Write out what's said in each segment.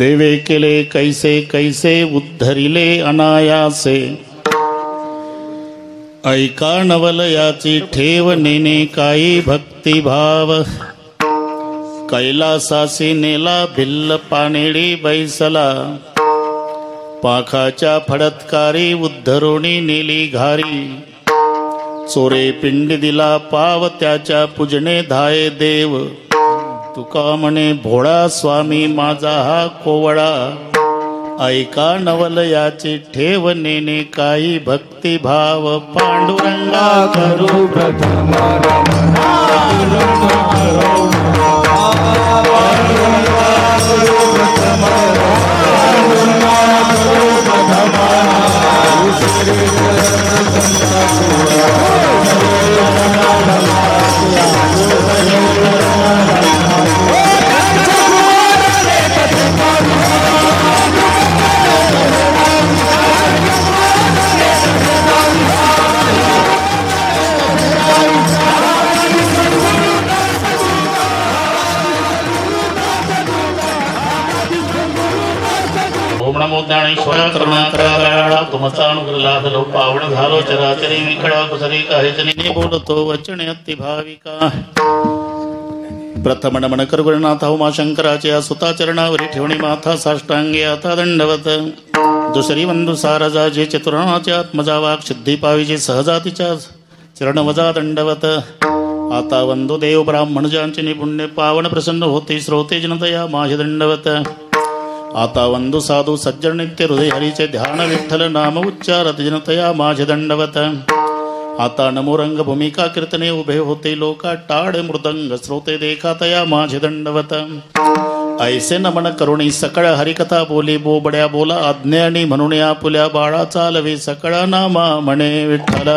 देवे केले कैसे कैसे उद्धरिले अनायासे, ऐका नवलयाची ठेव नेने काही भक्तिभाव. कैलासासी नेला भिल्ल पानेडी बैसला, पाखाच्या फडतकारी उद्धरोणी नेली घारी. चोरे पिंड दिला पाव त्याच्या पूजने धाये देव. तुका म्हणे भोळा स्वामी माझा हा कोवळा, ऐका नवलयाची ठेव नेने काही भक्तिभाव. पांडुरंगा करू प्रथम ज्ञानेश्वरा करुणाकरा तुमचा अनुग्रह लाभलो. पावन झालो चराचरी विकळा कुसरी काहीजनी बोलतो वचने अति भाविका. प्रथम नमन कर गुरुनाथ उमाशंकराच्या सुता चरणावरी ठेवणी माथा साष्टांगे आता दंडवत. दुसरी वंदू सारजाचे चतुर्णाच्या आत्मजा वाक सिद्धी पाविजे सहजातीच्या चरण वजा दंडवत. आता वंदू देव ब्राह्मण ज्यांचे निपुण्य पावन प्रसन्न होते श्रोते जनतया माझे दंडवत. आता वंदू साधू सज्जन नित्य हृदय हरीचे ध्यान विठ्ठल नाम उच्चारत जनतया माझे दंडवत. आता नमो रंग भूमिका कीर्तने उभे होते लोका टाळ मृदंग श्रोते देखातया माझे दंडवत. ऐसे नमन करुणी सकळ हरिकथा बोली बोबड्या बोला आज्ञानी म्हणून आपुल्या बाळा चालवे सकळ नामा म्हणे विठ्ठल.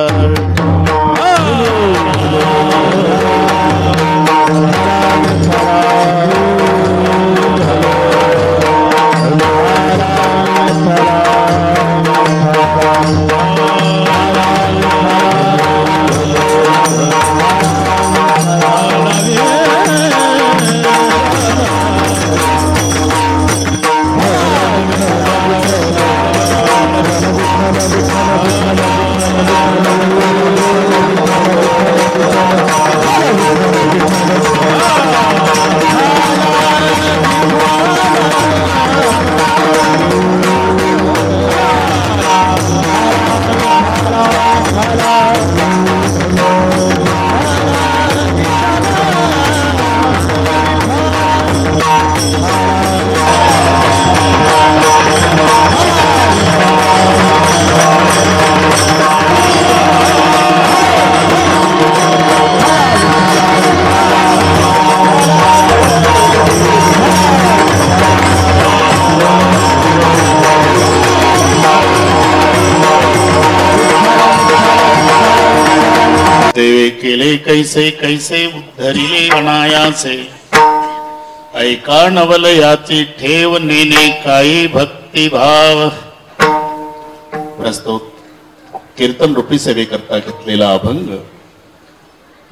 देवे केले कैसे कैसे उद्धरिले अनायासे, ऐका नवलयाची ठेव नेने काही भक्तिभाव. प्रस्तुत कीर्तन रूपी सेवेकरता घेतलेला अभंग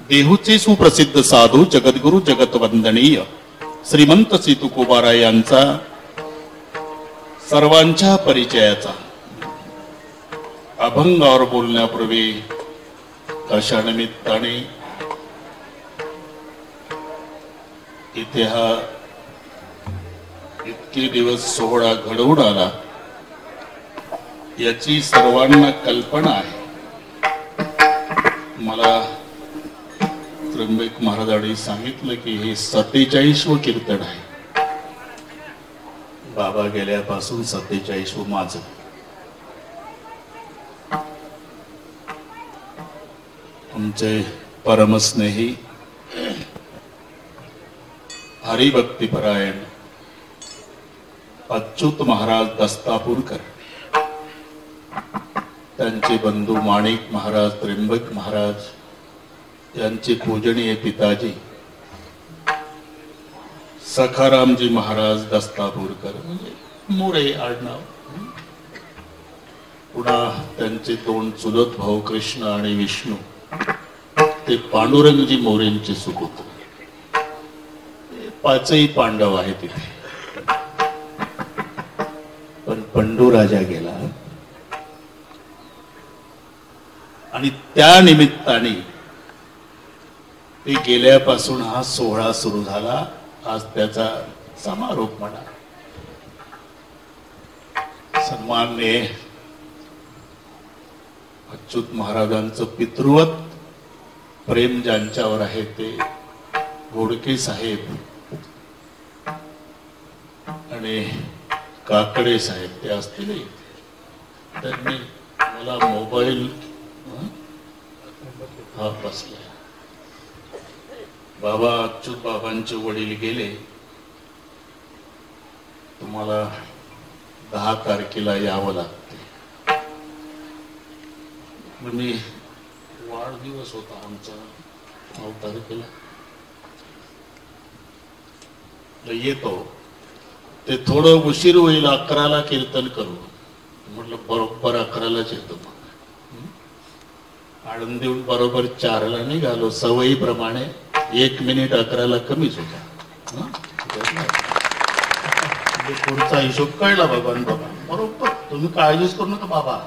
देहूचे सुप्रसिद्ध साधू जगद्गुरु जगतवंदनीय श्रीमंत श्री तुकोबाराय यांचा सर्वांच्या परिचयाचा. अभंगावर बोलण्यापूर्वी अशा निमित्ताने इथे हा इतके दिवस सोहळा घडवून आला याची सर्वांना कल्पना आहे. मला त्र्यंबक महाराजांनी सांगितलं की हे 47वं कीर्तन आहे. बाबा गेल्यापासून 47वं माझं. आमचे परमस्नेही हरिभक्तिपरायण अच्युत महाराज दस्तापूरकर, त्यांचे बंधू माणिक महाराज त्र्यंबक महाराज यांचे पूजनीय पिताजी सखारामजी महाराज दस्तापूरकर म्हणजे मोरे आडनाव. पुन्हा त्यांचे 2 चुलत भाऊ कृष्ण आणि विष्णू ते पांडुरंगजी मोरेंचे सुपुत्र. 5ही पांडव आहेत तिथे. पण पंडू राजा गेला आणि त्या निमित्ताने ते गेल्यापासून हा सोहळा सुरू झाला. आज त्याचा समारोप म्हणा. सन्माननीय अच्युत महाराजांचं पितृवत प्रेम ज्यांच्यावर आहे ते घोडके साहेब आणि काकडे साहेब ते असतील. त्यांनी मला मोबाईल हा बसला. बाबा अच्युत बाबांचे वडील गेले. तुम्हाला 10 तारखेला यावं लागते. मी वाढदिवस होता आमचा 9 तारखेला येतो. ते थोडं उशीर होईल. 11ला कीर्तन करू म्हटलं. बरोबर 11लाच येतो. मग आळंदीहून बरोबर 4ला निघालो. सवयीप्रमाणे 1 मिनिट 11ला कमीच होता. पुढचा हिशोब कळला बाबा. बरोबर तुम्ही काळजीच करू नका बाबा.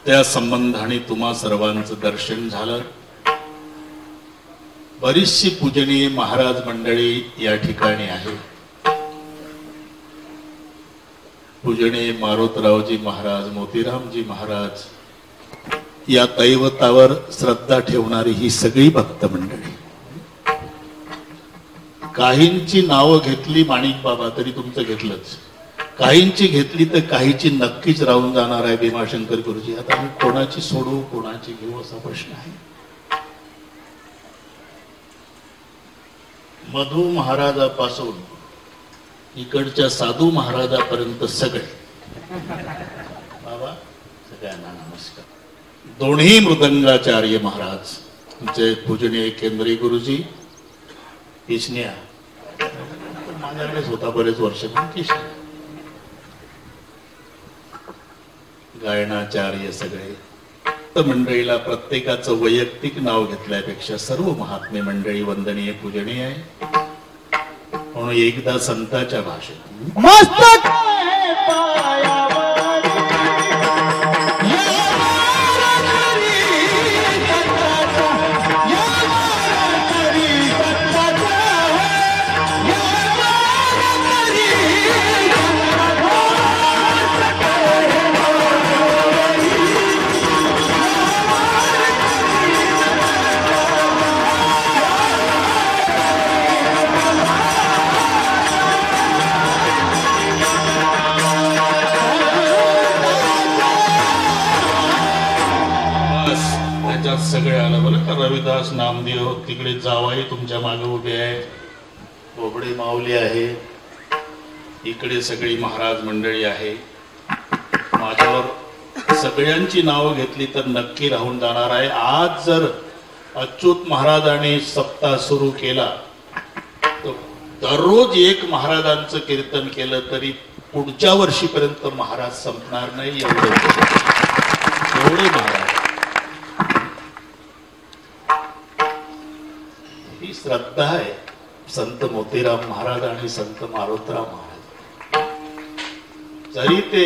त्या संबंधाने तुम्हा सर्वांचं दर्शन झालं. बरीचशी पूजनीय महाराज मंडळी या ठिकाणी आहे. पूजनीय मारोतरावजी महाराज, मोतीरामजी महाराज या दैवतावर श्रद्धा ठेवणारी ही सगळी भक्त मंडळी. काहींची नावं घेतली माणिक बाबा तरी तुमचं घेतलंच. काहींची घेतली तर काहीची नक्कीच राहून जाणार आहे भीमाशंकर गुरुजी. आता आम्ही कोणाची सोडू कोणाची घेऊ असा प्रश्न आहे. मधू महाराजापासून इकडच्या साधू महाराजापर्यंत सगळे बाबा सगळ्यांना नमस्कार. दोन्ही मृदंगाचार्य महाराज तुमचे पूजनीय केंद्रीय गुरुजी किशन्या माझ्याकडेच होता बरेच वर्ष. किशन्या गायनाचार्य सगळे मंडळीला प्रत्येकाचं वैयक्तिक नाव घेतल्यापेक्षा सर्व महात्मे मंडळी वंदनीय पूजनीय आहे. म्हणून एकदा संताच्या भाषेत मस्तक सगळे आलं बरं का. रविदास नामदेव तिकडे जावाई तुमच्या मागे उभे आहे. बोबडे माऊली आहे. इकडे सगळी महाराज मंडळी आहे. माझ्यावर सगळ्यांची नावं घेतली तर नक्की राहून जाणार आहे. आज जर अच्युत महाराजांनी सप्ताह सुरू केला तर दररोज एक महाराजांचं कीर्तन केलं तरी पुढच्या वर्षीपर्यंत महाराज संपणार नाही. एवढे महाराज ही श्रद्धा आहे. संत मोतीराम महाराज आणि संत मारोतराव महाराज जरी ते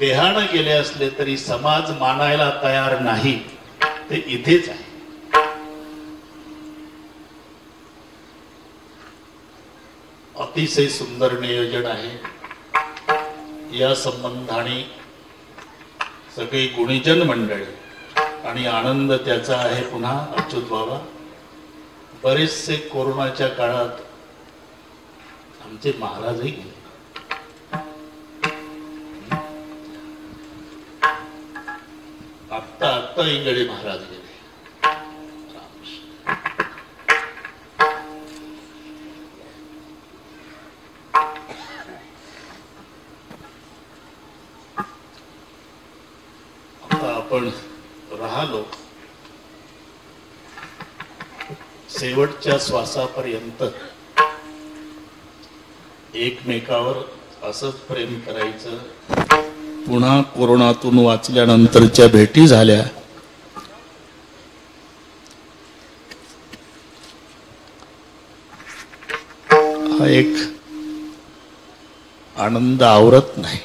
देहानं गेले असले तरी समाज मानायला तयार नाही. ते इथेच आहे. अतिशय सुंदर नियोजन आहे. या संबंधाने सगळी गुणीजन मंडळी आणि आनंद त्याचा आहे. पुन्हा अच्युत बाबा बरेचसे कोरोनाच्या काळात आमचे महाराजही गेले. आत्ता इंगळे महाराज गेले. आता आपण राहिलो शेवटच्या श्वासापर्यंत एकमेकावर असंच प्रेम करायचं. पुन्हा कोरोनातून वाचल्यानंतरच्या भेटी झाल्या. हा एक आनंद आवरत नाही.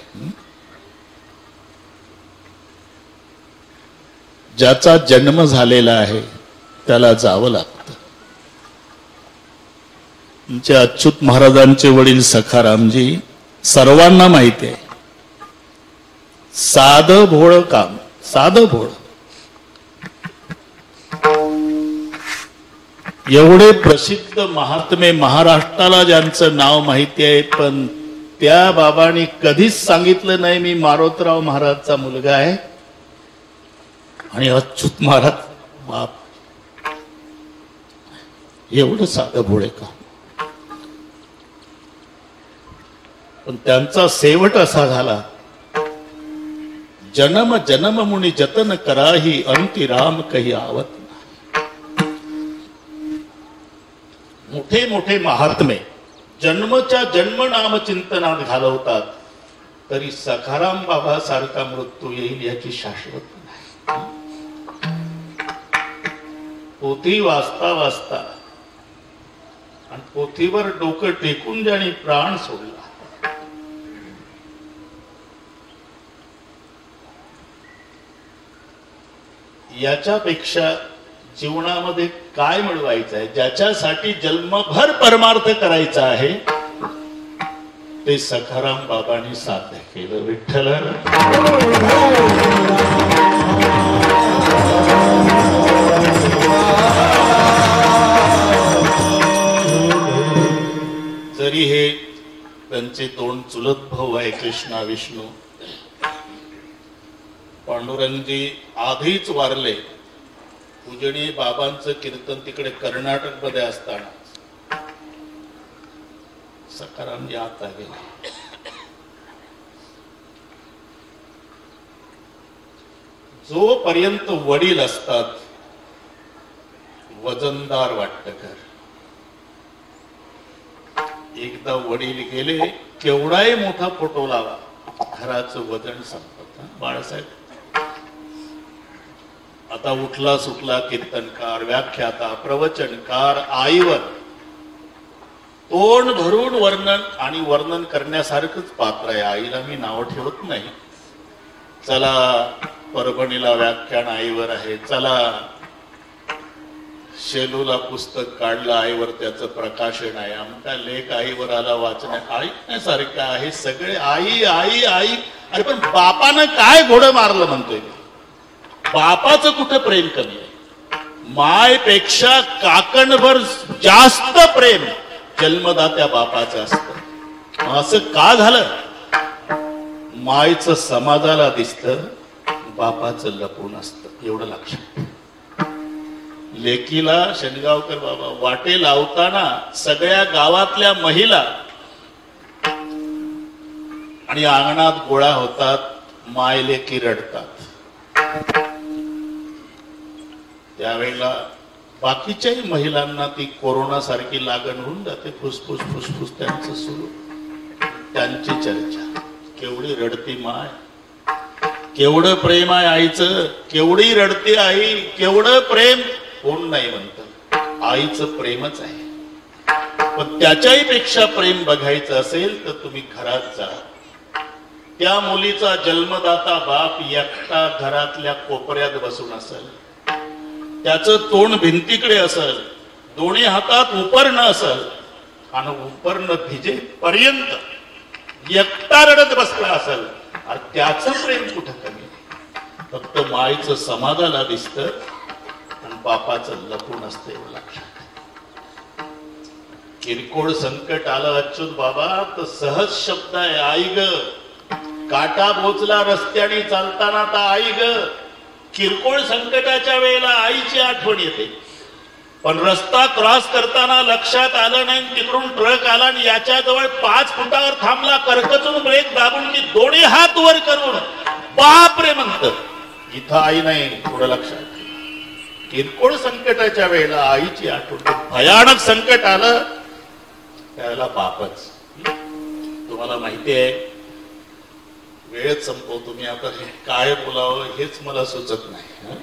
ज्याचा जन्म झालेला आहे त्याला जावं लागतं. आमचे अच्युत महाराजांचे वडील सखारामजी सर्वांना माहिती आहे, साधं भोळ काम, साधं भोळ. एवढे प्रसिद्ध महात्मे महाराष्ट्राला ज्यांचं नाव माहिती आहे, पण त्या बाबांनी कधीच सांगितलं नाही मी मारोतराव महाराजचा मुलगा आहे आणि अच्युत महाराज बाप. एवढं साधं भोळे काम. पण त्यांचा शेवट असा झाला, जन्म जन्म मुनी जतन कराही अंती राम कही आवत. मोठे मोठे महात्मे जन्मच्या जन्म नाम चिंतनात घालवतात, तरी सखाराम बाबा सारखा मृत्यू येईल याची शाश्वत नाही. पोथी वाचता वाचता आणि पोथीवर डोकं टेकून ज्याने प्राण सोडला, याच्यापेक्षा जीवनामध्ये काय मिळवायचं आहे, ज्याच्यासाठी जन्मभर परमार्थ करायचा आहे, ते सखाराम बाबांनी साध्य केलं. विठ्ठल जरी हे त्यांचे दोन चुलत भाऊ आहे, कृष्णा विष्णू, पांडुरंगजी आधीच वारले. पूजनीय बाबांचं कीर्तन तिकडे कर्नाटक मध्ये असताना सखारामजी आता गेले. जोपर्यंत वडील असतात वजनदार वाटतं घर. एकदा वडील गेले, केवढाही मोठा फोटो लावा, घराचं वजन संपत. बाळासाहेब आता उठला सुटला कीर्तनकार, व्याख्याता, प्रवचनकार, आईवर तोंड भरून वर्णन आणि वर्णन करण्यासारखंच पात्र आहे. आईला मी नाव ठेवत नाही. चला परभणीला व्याख्यान आईवर आहे, चला शेलूला पुस्तक काढलं आईवर, त्याचं प्रकाशन आहे, आमचा लेख आईवर आला, वाचन ऐकण्यासारखं आहे. सगळे आई आई आई. अरे पण बापानं काय घोडं मारलं म्हणतोय मी. बापाचं कुठं प्रेम कमी आहे? मायपेक्षा काकणभर जास्त प्रेम जन्मदात्या बापाचं असतं. असं का झालं? मायचं समाजाला दिसतं, बापाचं लपून असतं. एवढं लक्षात. लेकीला शेणगावकर बाबा वाटे लावताना सगळ्या गावातल्या महिला आणि अंगणात गोळा होतात, माय लेकी रडतात. त्यावेळेला बाकीच्याही महिलांना ती कोरोना सारखी लागण होऊन जाते. फुसफुस फुसफुस त्यांचं सुरू, त्यांची चर्चा. केवढी रडती माय, केवढं प्रेम आहे आईचं, केवढी रडते आई, केवढं प्रेम. कोण नाही म्हणतं, आईचं प्रेमच आहे. पण त्याच्याही पेक्षा प्रेम बघायचं असेल तर तुम्ही घरात जा. त्या मुलीचा जन्मदाता बाप एकटा घरातल्या कोपऱ्यात बसून असेल, त्याचं तोंड भिंतीकडे असेल, दोन्ही हातात उपरणं असेल आणि उपरणं भिजे पर्यंत एकटा रडत बसला असेल, त्याचं प्रेम कुठं कमी. फक्त माईचं समाजाला दिसतं आणि बापाचं लपून असतं. एवढं लक्षात. किरकोळ संकट आलं अच्युत बाबा तर सहज शब्द आहे, आई ग. काटा बोचला रस्त्याने चालताना तर आई ग. किरकोळ संकटाच्या वेळेला आईची आठवण येते. पण रस्ता क्रॉस करताना लक्षात आलं नाही, तिकडून ट्रक आला आणि याच्याजवळ 5 फुटावर थांबला, करकचून ब्रेक दाबून की दोन्ही हात वर करून बापरे म्हणत, इथं आई नाही. थोडं लक्षात. किरकोळ संकटाच्या वेळेला आईची आठवण. भयानक संकट आलं त्यावेळेला बापच. तुम्हाला माहिती आहे, वेळच संपवतो मी आता. काय बोलावं हेच मला सुचत नाही.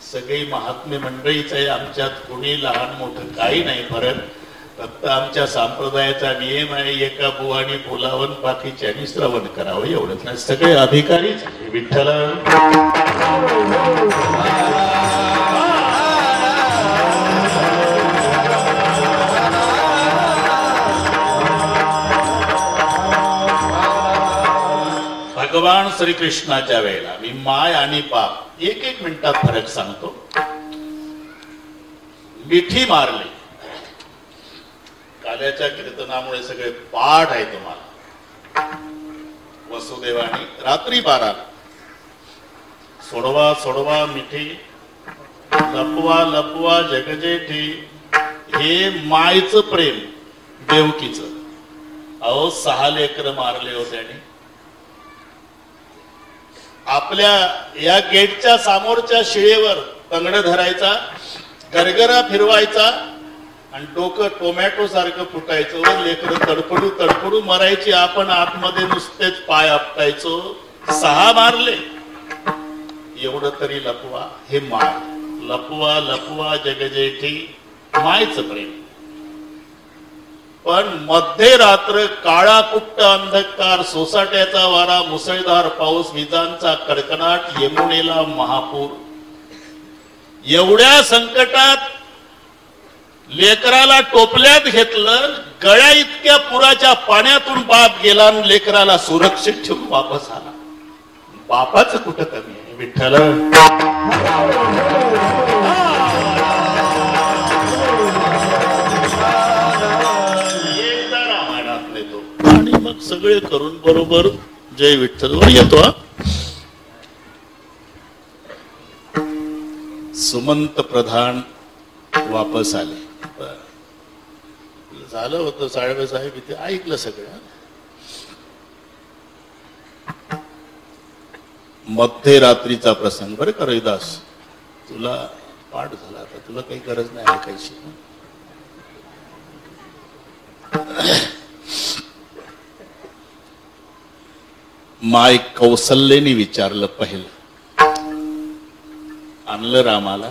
सगळी महात्मे मंडळीच आहे आमच्यात, कोणी लहान मोठं काही नाही फरक. फक्त आमच्या संप्रदायाचा नियम आहे एका बुवानी फुलावन बाकीच्यानी श्रवण करावं एवढंच नाही. सगळे अधिकारीच विठ्ठल. भगवान श्रीकृष्णाच्या वेळेला मी माय आणि पाप एक एक मिनिटात फरक सांगतो. मिठी मारली काल्याच्या कीर्तनामुळे सगळे पाठ आहे तुम्हाला. वसुदेवानी रात्री 12 सोडवा सोडवा मिठी लपवा लपवा जगजेठी. हे मायचं प्रेम देवकीचं. अहो 6 लेकर मारले होते आणि आपल्या या गेटच्या समोरच्या शिळेवर तंगड धरायचा, गरगरा फिरवायचा आणि डोकं टोमॅटो सारखं फुटायचं व लेकरं तडफडू तडफडू मरायची. आपण आतमध्ये नुसतेच पाय आपटायचो. 6 मारले एवढं तरी लपवा. हे माय लपवा लपवा जगजेठी मायचं प्रेम. पण मध्यरात्र काळा कुट्ट अंधकार, सोसाट्याचा वारा, मुसळधार पाऊस, विजांचा कडकडाट, यमुनेला महापूर. एवढ्या संकटात लेकराला टोपल्यात घेतलं. गळ्या इतक्या पुराच्या पाण्यातून बाप गेला आणि लेकराला सुरक्षित ठेवून वापस आला. बापाचं कुठं कमी आहे विठ्ठल. आणि मग सगळे करून बरोबर जय विठ्ठलवर येतो. सुमंत प्रधान वापस आले. झालं होतं साळवे साहेब इथे ऐकलं सगळं. मध्यरात्रीचा प्रसंग बरं का रविदास, तुला पाठ झाला आता, तुला काही गरज नाही ऐकायची. माय कौसल्याने विचारलं पहिलं, आणलं रामाला.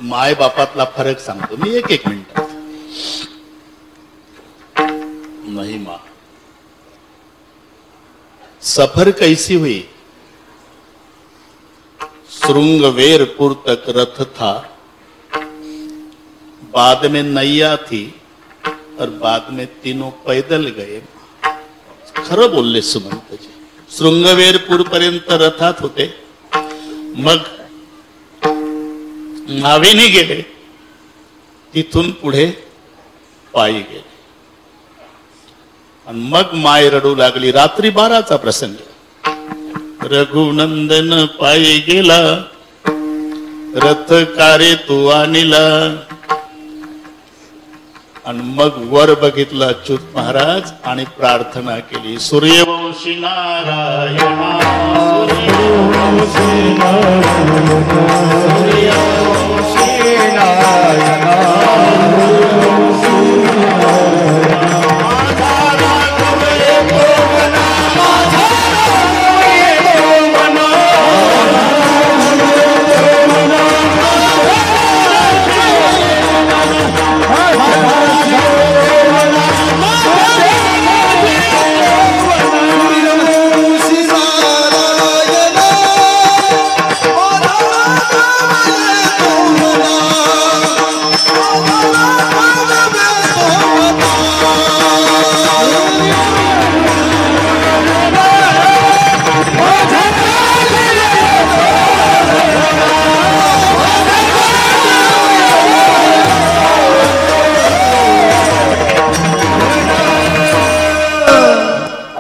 माय बापातला फरक सांगतो मी एक एक मिनिटात. नहीं मां, सफर कैसी हुई? श्रृंगवेरपुर तक रथ था, बाद में नैया थी और बाद में तीनों पैदल गए. खरं बोलले सुमंतजी. श्रृंगवेरपूर पर्यंत रथात होते, मग नावेने गेले, तिथून पुढे पायी गेले. आणि मग माय रडू लागली. रात्री 12चा प्रसंग. रघुनंदन पायी गेला, रथ कारे तू आणिला. आणि मग वर बघितलं अच्युत महाराज आणि प्रार्थना केली. सूर्यवंशी नारायणा, सूर्यवंशी नारायणा, सूर्यवंशी नारायणा.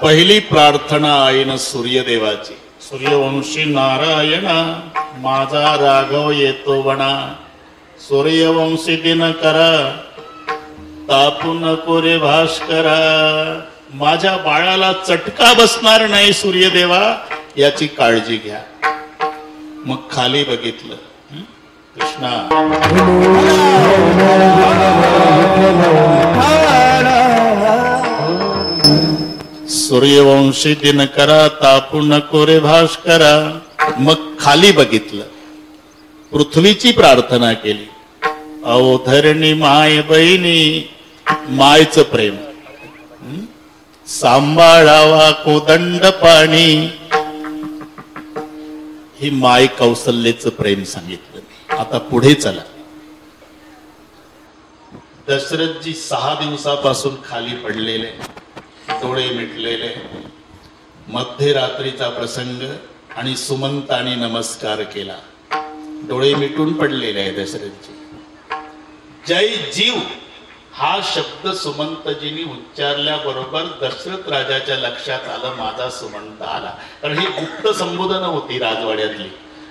पहिली प्रार्थना आईन सूर्यदेवाची. सूर्यवंशी नारायणा, माझा राघव येतो वणा. सूर्यवंशी दिनकरा, तापू नको रे भास्करा. माझ्या बाळाला चटका बसणार नाही सूर्यदेवा, याची काळजी घ्या. मग खाली बघितलं, कृष्णा सूर्यवंशी दिनकरा, तापू नको रे भास्करा. मग खाली बघितलं, पृथ्वीची प्रार्थना केली. अवधरणी माय बहिणी मायचं प्रेम सांभाळावा कोदंड पाणी ही माय कौसल्याचं प्रेम सांगितलं. आता पुढे चला. दशरथजी 6 दिवसापासून खाली पडलेले, डोळे मिटलेले, मध्यरात्रीचा प्रसंग आणि सुमंताने नमस्कार केला. डोळे मिटून पडलेले आहे दशरथजी. जय जीव हा शब्द सुमंतजींनी उच्चारल्याबरोबर दशरथ राजाच्या लक्षात आलं, माझा सुमंत आला. कारण ही गुप्त संबोधन होती राजवाड्यातली.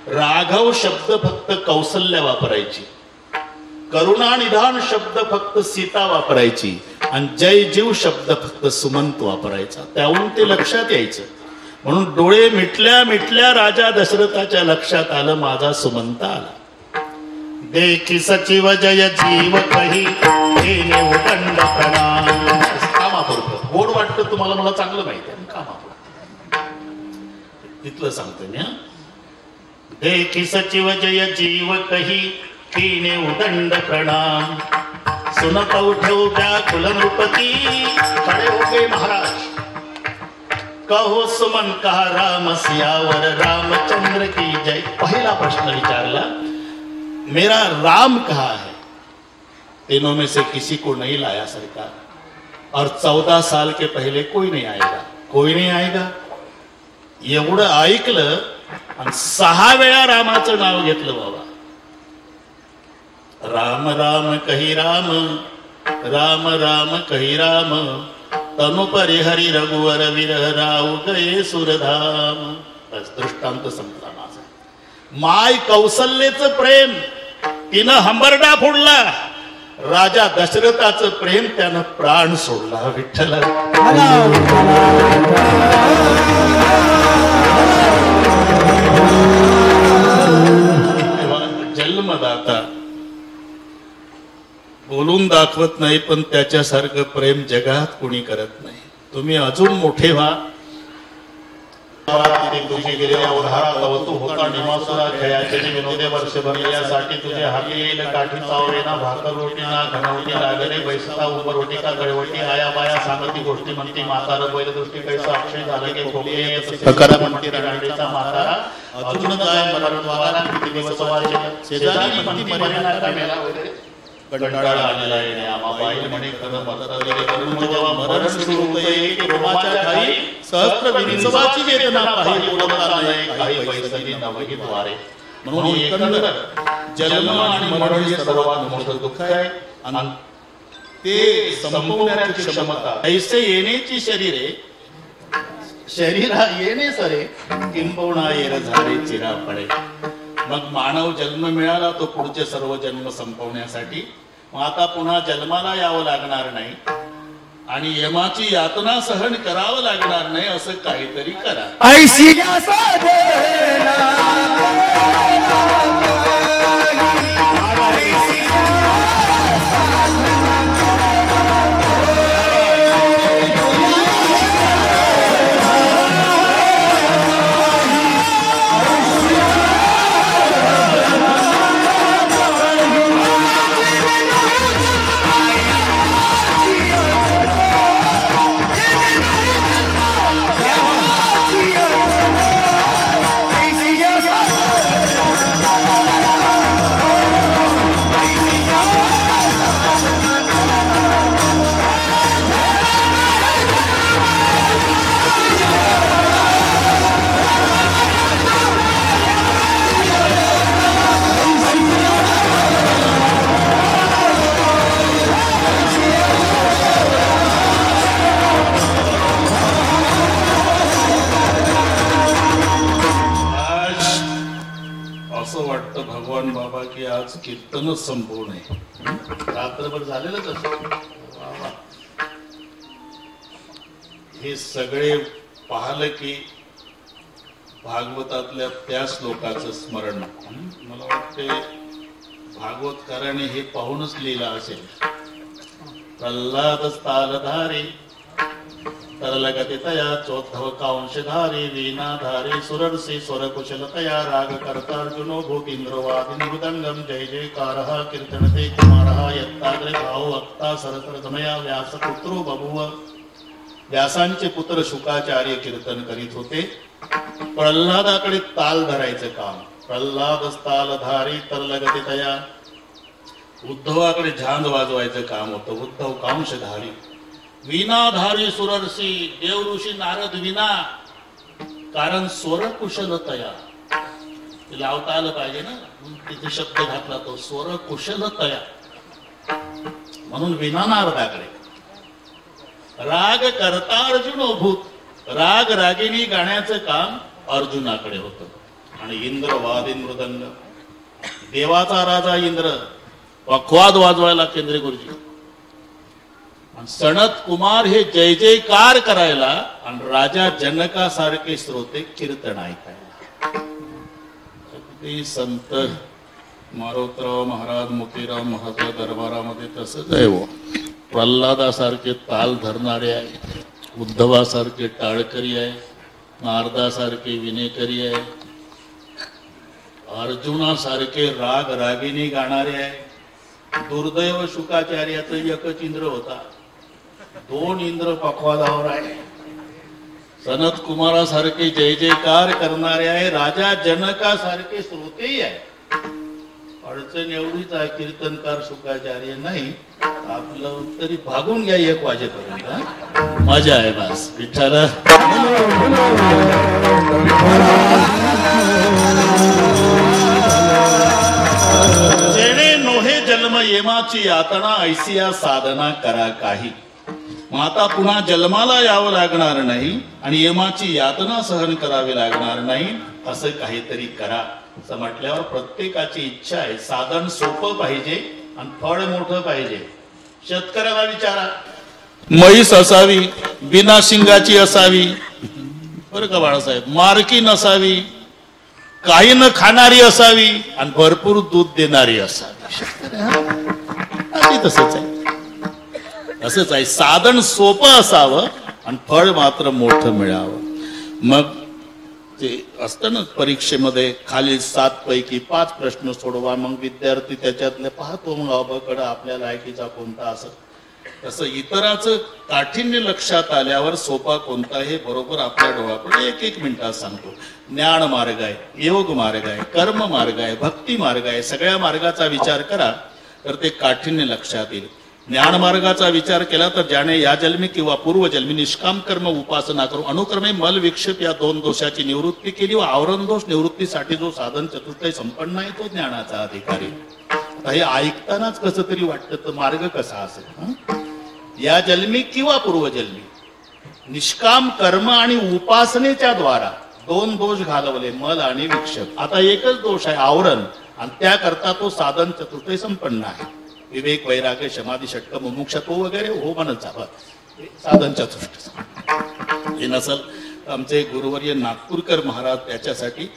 राघव शब्द फक्त कौसल्या वापरायची, करुणा निधान शब्द फक्त सीता वापरायची, आणि जय जीव शब्द फक्त सुमंत वापरायचा. त्याहून ते लक्षात यायचं. म्हणून डोळे मिटल्या मिटल्या राजा दशरथाच्या लक्षात आलं, माझा सुमंत आला. देखी सचिव जय जीव कही केले उदंड प्रणाम. कामापुरतं गोड वाटतं तुम्हाला, मला चांगलं माहिती आहे. कामापुरतं तिथलं सांगतो मी. देखी सचिव जय जीव कही कीने उदंड प्रणाम. सुनत उठो व्याकुल नृपती खड़े हो गए महाराज. कहो सुमन कहा राम सियावर रामचंद्र की जय. पहिला प्रश्न विचारला, मेरा राम कहाँ है? तीनों में से किसी को नहीं लाया सरकार, और 14 साल के पहले कोई नहीं आएगा, कोई नहीं आएगा. एवढं ऐकलं आणि 6 वेळा रामाचं नाव घेतलं. बाबा राम राम कही राम, राम राम कही राम, तनु परिहरी रघुवर विरह राव गये सुरधाम. बस दृष्टांत संपला माझा. माय कौसल्याचं प्रेम तिनं हंबरडा फोडला, राजा दशरथाचं प्रेम त्यानं प्राण सोडला. विठ्ठल जन्मदाता बोलून दाखवत नाही, पण त्याच्यासारखं प्रेम जगात कोणी करत नाही. तुम्ही अजून मोठे व्हा. तुझे गेलेल्या उधारात अवतू होता निमासुरा खेळाचे विनोदे वर्ष भरल्यासाठी तुझे हाती येईल काठी चावरेना भाकर रोटी ना घनवटी लागणे बैसता उभं रोटी का गळवटी आया बाया सांगती गोष्टी म्हणती म्हातारा बैल दृष्टी कैसा अक्षय झालं की खोकले प्रकार म्हणती रांडेचा म्हातारा अजून काय मरण वारा किती दिवस वाचे शेजारी म्हणती मरेना का मेला वगैरे कंटाळा आलेला आहे. आमाबाई म्हणे खरं मदत करून जेव्हा मरण सुरू होते की रोमाच्या खाली सहस्त्र विंचवाची वेदना पाही बोलता नाही काही पैसानी नवही द्वारे. म्हणून एकंदर जन्म आणि मरण हे सर्वात मोठं दुःख आहे, आणि ते संपवण्याची क्षमता ऐसे येण्याची शरीरे शरीरा येणे सरे किंबवणा येर झाले चिरा पडे. मग मानव जन्म मिळाला तो पुढचे सर्व जन्म संपवण्यासाठी. मग आता पुन्हा जन्माला यावं लागणार नाही आणि यमाची यातना सहन करावं लागणार नाही, असं काहीतरी करा. कीर्तनच संपवू नये. रात्रभर झालेलंच असं. हे सगळे पाहलं की भागवतातल्या त्या श्लोकाचं स्मरण. मला वाटते भागवतकाराने हे पाहूनच लिहिलं असेल. प्रल्हाद तालधारी तरलगति तया चोद्धव कांशधारी वीणाधारी सुरर्षि स्वरकुशलतया रागकर्तार्जुनो भूतीन्द्रवादिनी मृदंगम जय जयकारः कीर्तनते कुमारः यत्ताग्रे भाव वक्ता सरसरतमया व्यासपुत्रो बभूव. व्यासांचे पुत्र शुकाचार्य कीर्तन करीत होते. प्रल्हादाकडे ताल धरायचं काम. प्रल्हाद तालधारी तरलगति तया. उद्धवाकडे झांज वाजवायचं काम होतं. उद्धव कांशधारी. वीणाधारी सुरर्षी देव ऋषी नारद विना, कारण स्वर कुशलतया ते लावता आलं पाहिजे ना, तिथे शब्द घातला तो स्वर कुशलतया, म्हणून विना नारदाकडे. राग करता अर्जुनो भूत. राग रागिणी गाण्याचं काम अर्जुनाकडे होतं. आणि इंद्र वादिन मृदंग. देवाचा राजा इंद्र पखवाद वाजवायला केंद्रे गुरुजी. सनत कुमार हे जय जयकार करायला आणि राजा जनकासारखे श्रोते कीर्तन ऐकायला. अगदी संत मारोतराव महाराज मुकीराव महाराज दरबारामध्ये तसंच आहे. प्रल्हादासारखे ताल धरणारे आहे, उद्धवासारखे टाळकरी आहे, नारदासारखे विनेकरी आहे, अर्जुनासारखे राग रागिणी गाणारे आहे. दुर्दैव शुकाचार्याचं एकच इंद्र होता, 2 इंद्र पखवादावर आहे. सनत कुमारासारखे जय जयकार करणारे आहे, राजा जनकासारखे श्रोतेही आहे. अडचण एवढीच आहे, कीर्तनकार शुकाचार्य नाही. आपलं तरी भागून घ्या 1 वाजेपर्यंत, मजा आहे बस. विठ्ठल जेणे नोहे जन्म येमाची यातना, ऐसिया साधना करा काही. मग आता पुन्हा जन्माला यावं लागणार नाही आणि यमाची यातना सहन करावी लागणार नाही, असं काहीतरी करा. असं म्हटल्यावर प्रत्येकाची इच्छा आहे साधन सोपं पाहिजे आणि फळ मोठं पाहिजे. शेतकऱ्याला विचारा, म्हैस असावी, बिना शिंगाची असावी, बरं का बाळासाहेब, मारकी नसावी, काही न खाणारी असावी आणि भरपूर दूध देणारी असावी. तसंच आहे, असंच आहे. साधन सोपं असावं आणि फळ मात्र मोठं मिळावं. मग ते असतं ना परीक्षेमध्ये, खालील 7 पैकी 5 प्रश्न सोडवा. मग विद्यार्थी त्याच्यातले पाहतो, मग अबकडं आपल्या लायकीचा कोणता असं. तसं इतराचं काठिण्य लक्षात आल्यावर सोपा कोणता हे बरोबर आपल्या डोळ्यापुढे 1-1 मिनिटात सांगतो. ज्ञान मार्ग आहे, योग मार्ग आहे, कर्म मार्ग आहे, भक्ती मार्ग आहे. सगळ्या मार्गाचा विचार करा तर ते काठिण्य लक्षात येईल. ज्ञान मार्गाचा विचार केला तर ज्याने या जन्मी किंवा पूर्वजन्मी निष्काम कर्म उपासना करून अनुक्रमे मल विक्षेप या 2 दोषाची निवृत्ती केली व आवरण दोष निवृत्तीसाठी जो साधन चतुष्टय संपन्न आहे तो ज्ञानाचा अधिकारी. हे ऐकतानाच कसं तरी वाटतं, तर मार्ग कसा असेल. या जन्मी किंवा पूर्वजन्मी निष्काम कर्म आणि उपासनेच्या द्वारा 2 दोष घालवले, मल आणि विक्षेप. आता एकच दोष आहे आवरण, आणि त्याकरता तो साधन चतुष्टय संपन्न आहे. विवेक वैराग्य समाधी षटक मुमुक्षत्व वगैरे हो म्हणत जावं, साधन चतुष्टय. हे नसल आमचे गुरुवर्य नागपूरकर महाराज त्याच्यासाठी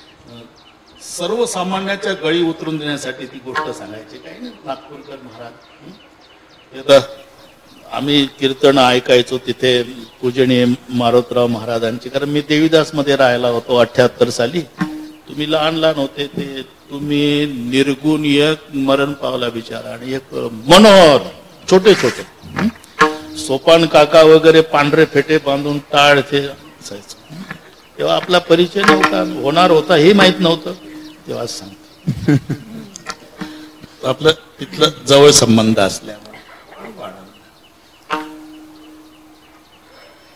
सर्वसामान्याच्या गळी उतरून देण्यासाठी ती गोष्ट सांगायची. काही नाही, नागपूरकर महाराज. आम्ही कीर्तन ऐकायचो तिथे पूजनीय मारोतराव महाराजांची, कारण मी देवीदास मध्ये राहायला होतो 78 साली. तुम्ही लहान होते, ते तुम्ही निर्गुण एक मरण पावला बिचारा, आणि एक मनोहर छोटे छोटे सोपान काका वगैरे पांढरे फेटे बांधून टाळ ते असायचं. तेव्हा आपला परिचय नव्हता, होणार होता हे माहित नव्हतं. तेव्हा सांगतो आपलं तिथलं जवळ संबंध असल्यामुळे.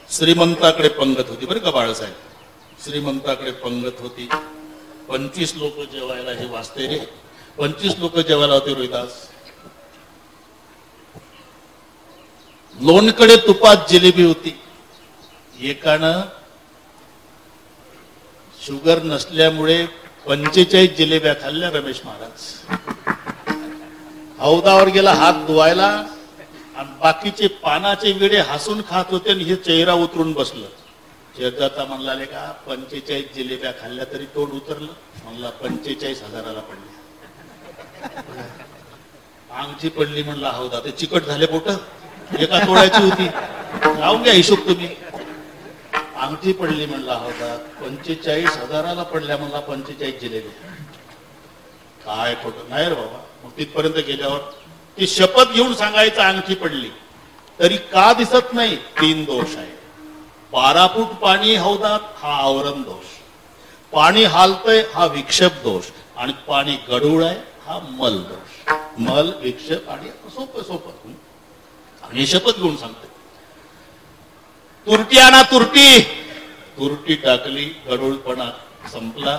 श्रीमंताकडे पंगत होती बरं का बाळासाहेब, श्रीमंताकडे पंगत होती. 25 लोक जेवायला, हे वाचते रे, 25 लोक जेवायला होते. रोहिदास लोणकडे तुपात जिलेबी होती. एकानं शुगर नसल्यामुळे 45 जिलेब्या खाल्ल्या. रमेश महाराज हौदावर गेला हात धुवायला, आणि बाकीचे पानाचे विडे हसून खात होते, आणि हे चेहरा उतरून बसलं. शेजारचा म्हणला का 45 जिलेब्या खाल्ल्या तरी तोंड उतरलं. म्हणला 45,000ला पडली. अंगठी पडली म्हणला हौदा. ते चिकट झाले बोट, एका तोड्याची होती. राहून घ्या हिशोब तुम्ही. अंगठी पडली म्हणला होता 45,000ला पडल्या म्हणला 45 जिलेबी. काय खोटं नाही रे बाबा. मग तिथपर्यंत गेल्यावर ती शपथ घेऊन सांगायचं अंगठी पडली तरी का दिसत नाही. 3 दोष आहे. 12 फूट पाणी हौदात हा आवरण दोष, पाणी हालतय हा विक्षेप दोष, आणि पाणी गढूळ आहे हा मल दोष. मल विक्षेप आणि सोपं सोपं आणि शपथ घेऊन सांगते. तुरटी आणा तुरटी. तुरटी टाकली, गढूळपणा संपला.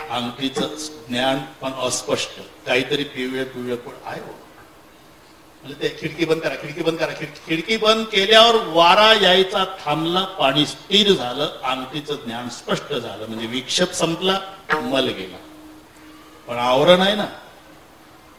अंगठीचं ज्ञान पण अस्पष्ट, काहीतरी पिवळे पिवळे पण आहे. म्हणजे ते खिडकी बंद करा, खिडकी बंद करा. खिडकी बंद केल्यावर वारा यायचा थांबला, पाणी स्थिर झालं, अंगठीचं ज्ञान स्पष्ट झालं. म्हणजे विक्षेप संपला, मल गेला. पण आवरण आहे ना.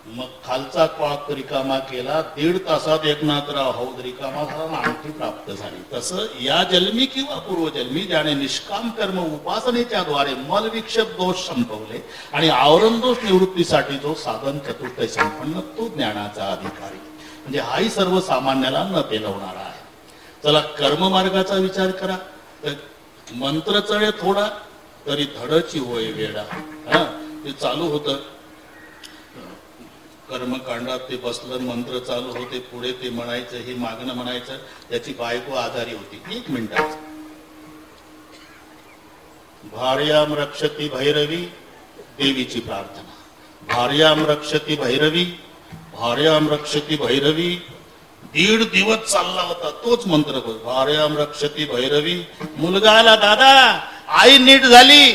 मग खालचा कॉक रिकामा केला, 1.5 तासात एकनाथराव हौद रिकामा झाला, अंगठी प्राप्त झाली. तसं या जन्मी किंवा पूर्वजन्मी ज्याने निष्काम कर्म उपासनेच्या द्वारे मल विक्षेप दोष संपवले आणि आवरण दोष निवृत्तीसाठी जो साधन चतुर्थ संपन्न, तो ज्ञानाचा अधिकारी. म्हणजे हाही सर्वसामान्याला न पेलवणारा आहे. चला कर्म मार्गाचा विचार करा तर मंत्र चळे थोडा तरी धडची होय वेडा. ते चालू होतं कर्मकांडात. ते बसलं, मंत्र चालू होते, पुढे ते म्हणायचं, हे मागणं म्हणायचं. त्याची बायको आजारी होती. 1 मिनिटाच. भार्याम रक्षती भैरवी, देवीची प्रार्थना. भार्याम रक्षती भैरवी, भार्याम रक्षती भैरवी. 1.5 दिवस चालला होता तोच मंत्र. भार्याम रक्षती भैरवी. मुलगा आला, दादा आई नीट झाली.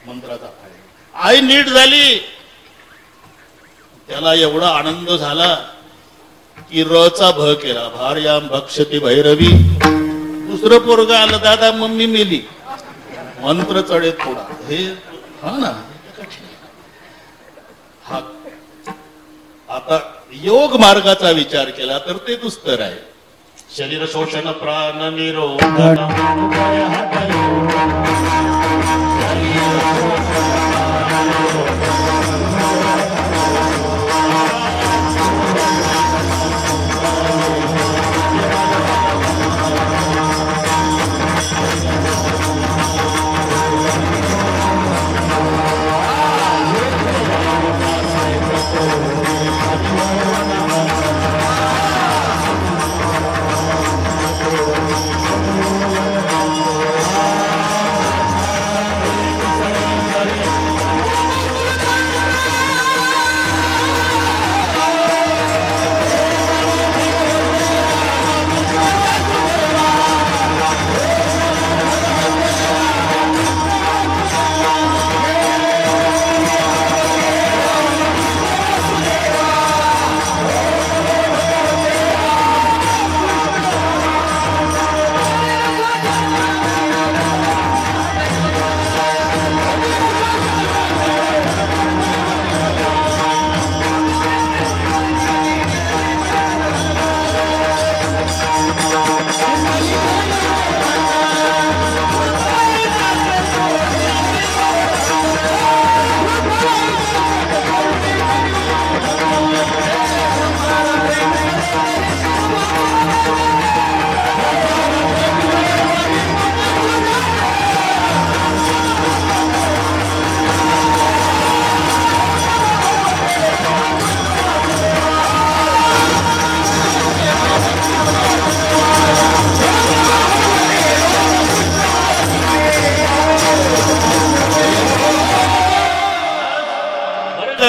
मंत्राचा आई नीट झाली. त्याला एवढा आनंद झाला की रचा भ केला. भार्याम भक्षती भैरवी. दुसरं पोरग आलं, दादा मम्मी मेली. मंत्र चढे थोडा. हे हा ना. हा आता योग मार्गाचा विचार केला तर ते दुस्तर आहे. शरीर शोषण प्राण निरोधन.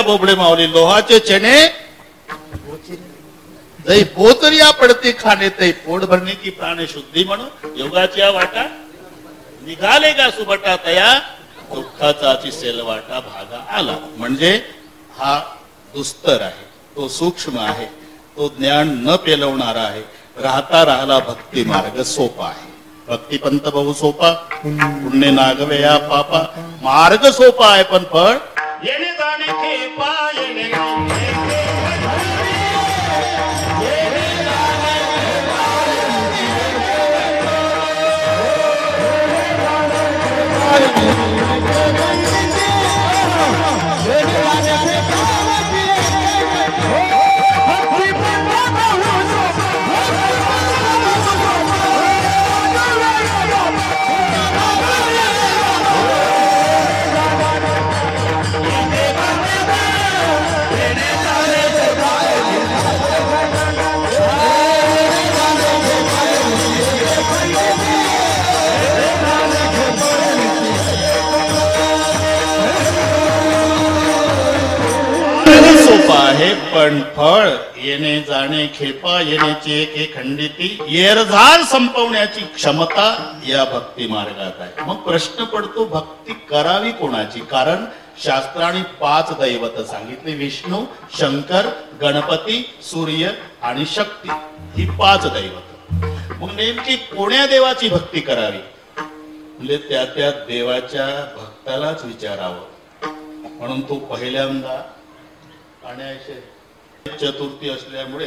बोबडे माऊली. लोहाचे चणे जै पोतरिया पडते खाणे, तै पोट भरणे की प्राण शुद्धी म्हणून योगाच्या वाटा निघाले का सुबटा तया, दुःखाचा सेलवाटा भागा आला. म्हणजे हा दुस्तर आहे, तो सूक्ष्म आहे, तो ज्ञान न पेलवणारा आहे. राहता राहिला भक्ती मार्ग सोपा आहे. भक्तिपंत बहु सोपा, पुण्य नागवे या पापा. मार्ग सोपा आहे पण फळ येणे जाणे खेपा. येणे पण फळ येणे जाणे खेपा येण्याची एक खंडिती येरझार संपवण्याची क्षमता या भक्ती मार्गात आहे. मग प्रश्न पडतो भक्ती करावी कोणाची? कारण शास्त्राने 5 दैवत सांगितले, विष्णू, शंकर, गणपती, सूर्य आणि शक्ती, ही 5 दैवत. मग नेमकी कोण्या देवाची भक्ती करावी? म्हणजे त्या देवाच्या भक्तालाच विचारावं. म्हणून तो पहिल्यांदा आणि चतुर्थी असल्यामुळे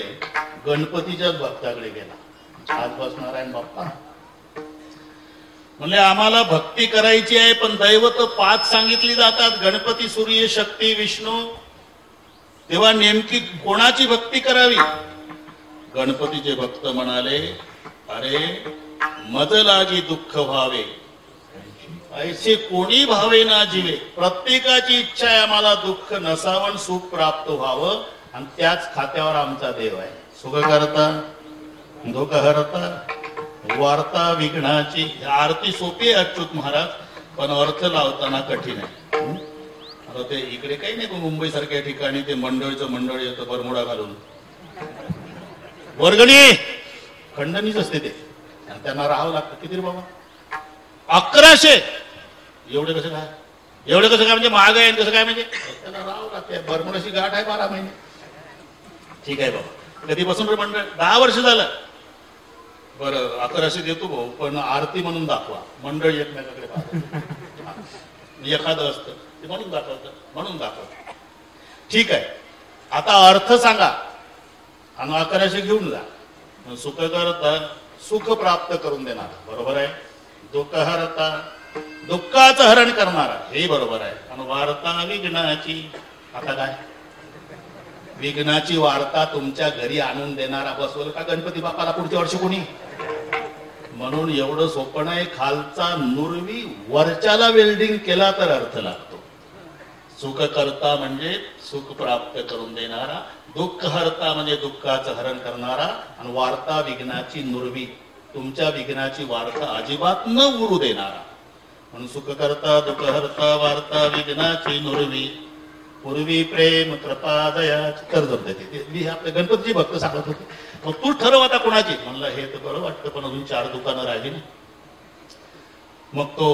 गणपतीच्याच भक्ताकडे गेला. आजपास नारायण बाप्पा म्हणजे आम्हाला भक्ती करायची आहे, पण दैवत 5 सांगितली जातात, गणपती, सूर्य, शक्ती, विष्णू. तेव्हा नेमकी कोणाची भक्ती करावी? गणपतीचे भक्त म्हणाले, अरे मज लागी दुःख व्हावे ऐसे कोणी भावे ना जीवे. प्रत्येकाची इच्छा आहे आम्हाला दुःख नसावं, सुख प्राप्त व्हावं, आणि त्याच खात्यावर आमचा देव आहे. सुख करता, दुःख हरता, वार्ता विघ्नाची. आरती सोपी आहे अच्युत महाराज, पण अर्थ लावताना कठीण आहे. आता ते इकडे काही नाही, मुंबई सारख्या ठिकाणी ते मंडळ येतं बरमुडा घालून, वर्गणी खंडणीच असते ते, आणि त्यांना राहावं लागतं. किती रे बाबा? 1100. एवढे कसं काय? एवढे कसं काय म्हणजे महाग आहे कसं काय? म्हणजे त्याला राहावं लागते. बरमुडाची गाठ आहे 12 महिने. ठीक आहे बाबा, कधीपासून रे मंडळ? 10 वर्ष झालं. बरं 1100 देतो भाऊ, पण आरती म्हणून दाखवा. मंडळ एकमेकाकडे पाहत एखादं असतं ते म्हणून दाखवतं. ठीक आहे, आता अर्थ सांगा आणि 1100 घेऊन जा. सुख करता, सुख प्राप्त करून देणार, बरोबर आहे. दुःख हरता, दुःखाचं हरण करणारा, हे बरोबर आहे. आणि वार्ता विघ्नाची, आता काय? विघ्नाची वार्ता तुमच्या घरी आणून देणारा बसवलं का गणपती बाप्पाला पुढच्या वर्षी कोणी? म्हणून एवढं सोपं आहे. खालचा नुरवी वरच्याला वेल्डिंग केला तर अर्थ लागतो. सुख करता म्हणजे सुख प्राप्त करून देणारा, दुःख हरता म्हणजे दुःखाचं हरण करणारा, आणि वार्ता विघ्नाची नुरवी, तुमच्या विघ्नाची वार्ता अजिबात न उरू देणारा. म्हणून सुख करता, दुःख हरता, वार्ता विघ्नाची नुरवी, पूर्वी प्रेम कृपा दयाची कर्ज देते. मी आपल्या गणपतीची भक्त सांगत होते. मग तू ठरव आता कोणाची. म्हणलं हे तर बरं वाटतं, पण अजून 4 दुकानं राहिली ना. मग तो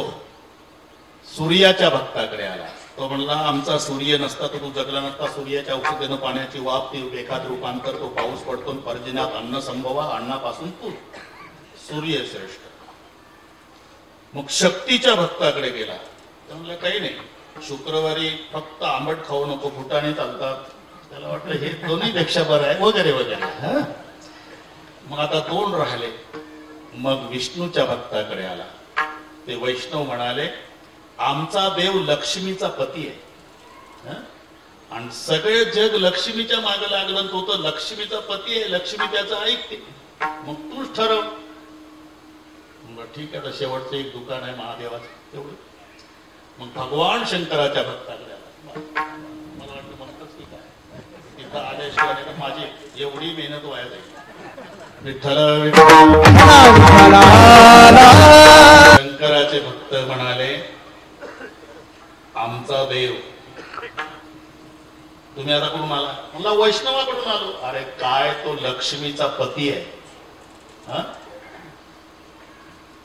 सूर्याच्या भक्ताकडे आला. तो म्हणला, आमचा सूर्य नसता तर तू जगला नसता. सूर्याच्या औषधेनं पाण्याची वाफ, ती एखाद रूपांतर, तो पाऊस पडतो, पर्जन्यात अन्न संभवा, अन्नापासून तू. सूर्य श्रेष्ठ. मग शक्तीच्या भक्ताकडे गेला. म्हणलं काही नाही, शुक्रवारी फक्त आंबट खाऊ नको, फुटाणे चालतात. त्याला वाटलं हे दोन्ही पेक्षा बरं आहे, वगैरे वगैरे. मग आता 2 राहिले. मग विष्णूच्या भक्ताकडे आला. ते वैष्णव म्हणाले, आमचा देव लक्ष्मीचा पती आहे, आणि सगळे जग लक्ष्मीच्या मागे लागलं, तो तर लक्ष्मीचा पती आहे, लक्ष्मी त्याचं ऐकते. मग तूच ठरव. ठीक आहे, तर शेवटचं एक दुकान आहे महादेवाचं, तेवढं. मग भगवान शंकराच्या भक्ताकडे आला. मला वाटतं म्हणतच ठीक आहे, तिथं आल्याशिवाय माझी एवढी मेहनत वाया जाईल. विठ्ठल शंकराचे भक्त म्हणाले, आमचा देव. तुम्ही आता कुठून आला? मला वैष्णवाकडून आलो. अरे काय, तो लक्ष्मीचा पती आहे.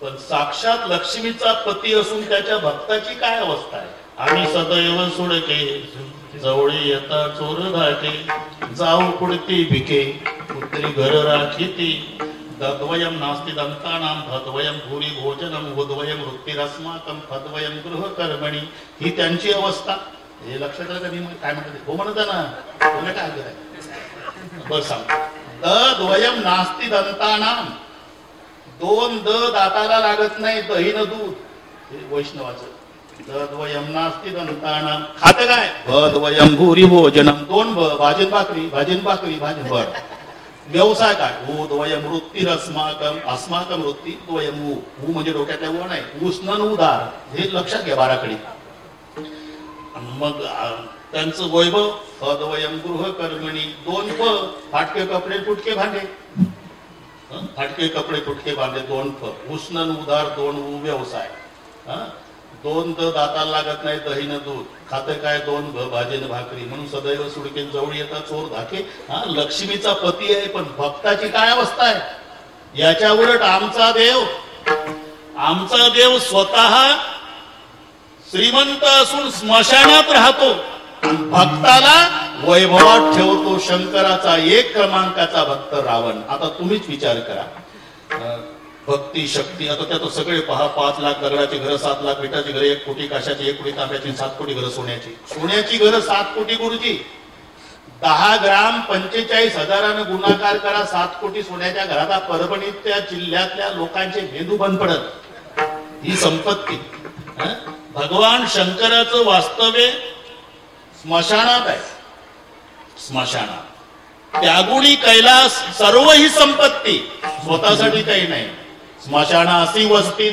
पण साक्षात लक्ष्मीचा पती असून त्याच्या भक्ताची काय अवस्था आहे? आम्ही सदैव सुडके, जवळी येता चोर धाके, जाऊ पुढती भिके, पुत्री घर राखीती, दद्वयम नास्ति दंतानाम, भद्वयम भूरी भोजनम, उद्वयम वृत्तिरस्माकम, फद्वयम गृह कर्मणी. ही त्यांची अवस्था. हे लक्षात आलं का? मी काय म्हणते हो म्हणत ना, तुला काय आहे बस सांगतो. दद्वयम नास्ति दंतानाम, 2 दाताला लागत नाही, दही न दूध. हे वैष्णवाचं. दद्वयम नास्ति दंतानाम, खाते काय? भद्वयम भूरी भोजनम, 2 भाजन भाकरी, भाजन भर. व्यवसाय काय? उद्वयम वृत्तिरस्माकम, अस्माकम वृत्ती, द्वयम ऊ म्हणजे डोक्यातल्या ऊ नाही, उष्ण उदार. हे लक्षात घ्या बाराखडी. मग त्यांचं वैभव, अद्वयम गृह कर्मणी, 2 प, फाटके कपडे फुटके भांडे. फाटके कपडे फुटके भांडे, 2 फ, उष्ण उदार, 2 ऊ व्यवसाय. दोन दाताला लागत नाही दहीनं दूध खातं काय दोन भाजीनं भाकरी म्हणून सदैव सुडके जवळ येतात चोर धाके. हा लक्ष्मीचा पती आहे पण भक्ताची काय अवस्था आहे. याच्या उलट आमचा देव स्वतः श्रीमंत असून स्मशानात राहतो भक्ताला वैभवात ठेवतो. शंकराचा 1 क्रमांकाचा भक्त रावण. आता तुम्हीच विचार करा भक्ती शक्ती. आता त्यात सगळे पहा 5 लाख दगडाची घरं 7 लाख विटाची घरं 1 कोटी काशाची 1 कोटी तांब्याची 7 कोटी घरं सोन्याची घरं 7 कोटी गुरुजी. 10 ग्राम 45,000 गुणाकार करा 7 कोटी सोन्याच्या घरात. परभणीत त्या जिल्ह्यातल्या लोकांचे मेंदू बंद पडत. ही संपत्ती. भगवान शंकराचं वास्तव्य स्मशानात आहे. स्मशानात त्यागुणी कैलास सर्व ही संपत्ती स्वतःसाठी काही नाही. स्मशानासी वस्ती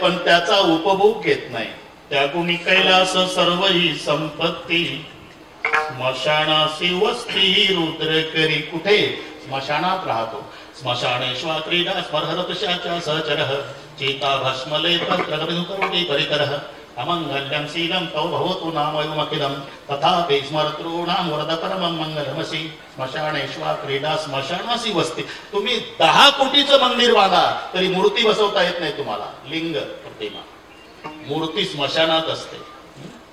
पण त्याचा उपभोग घेत नाही. त्यागुणी कैलास सर्व ही संपत्ती स्मशानासी वस्ती रुद्र करी. कुठे स्मशानात राहतो. स्मशानेश्वा क्रीडा स्मरहरतशाच्या सहचरः चेता भस्मले तत्करोटी परिकरः अमंगल्यं शीलं तौ भवतु नामयुमखिलं तथापि स्मरतॄणां वरद परमं मंगलमसि. स्मशानेश्वा क्रीडा स्मशानासी वस्ती. तुम्ही 10 कोटीचं मंदिर बांधा तरी मूर्ती बसवता येत नाही तुम्हाला. लिंग प्रतिमा मूर्ती स्मशानात असते.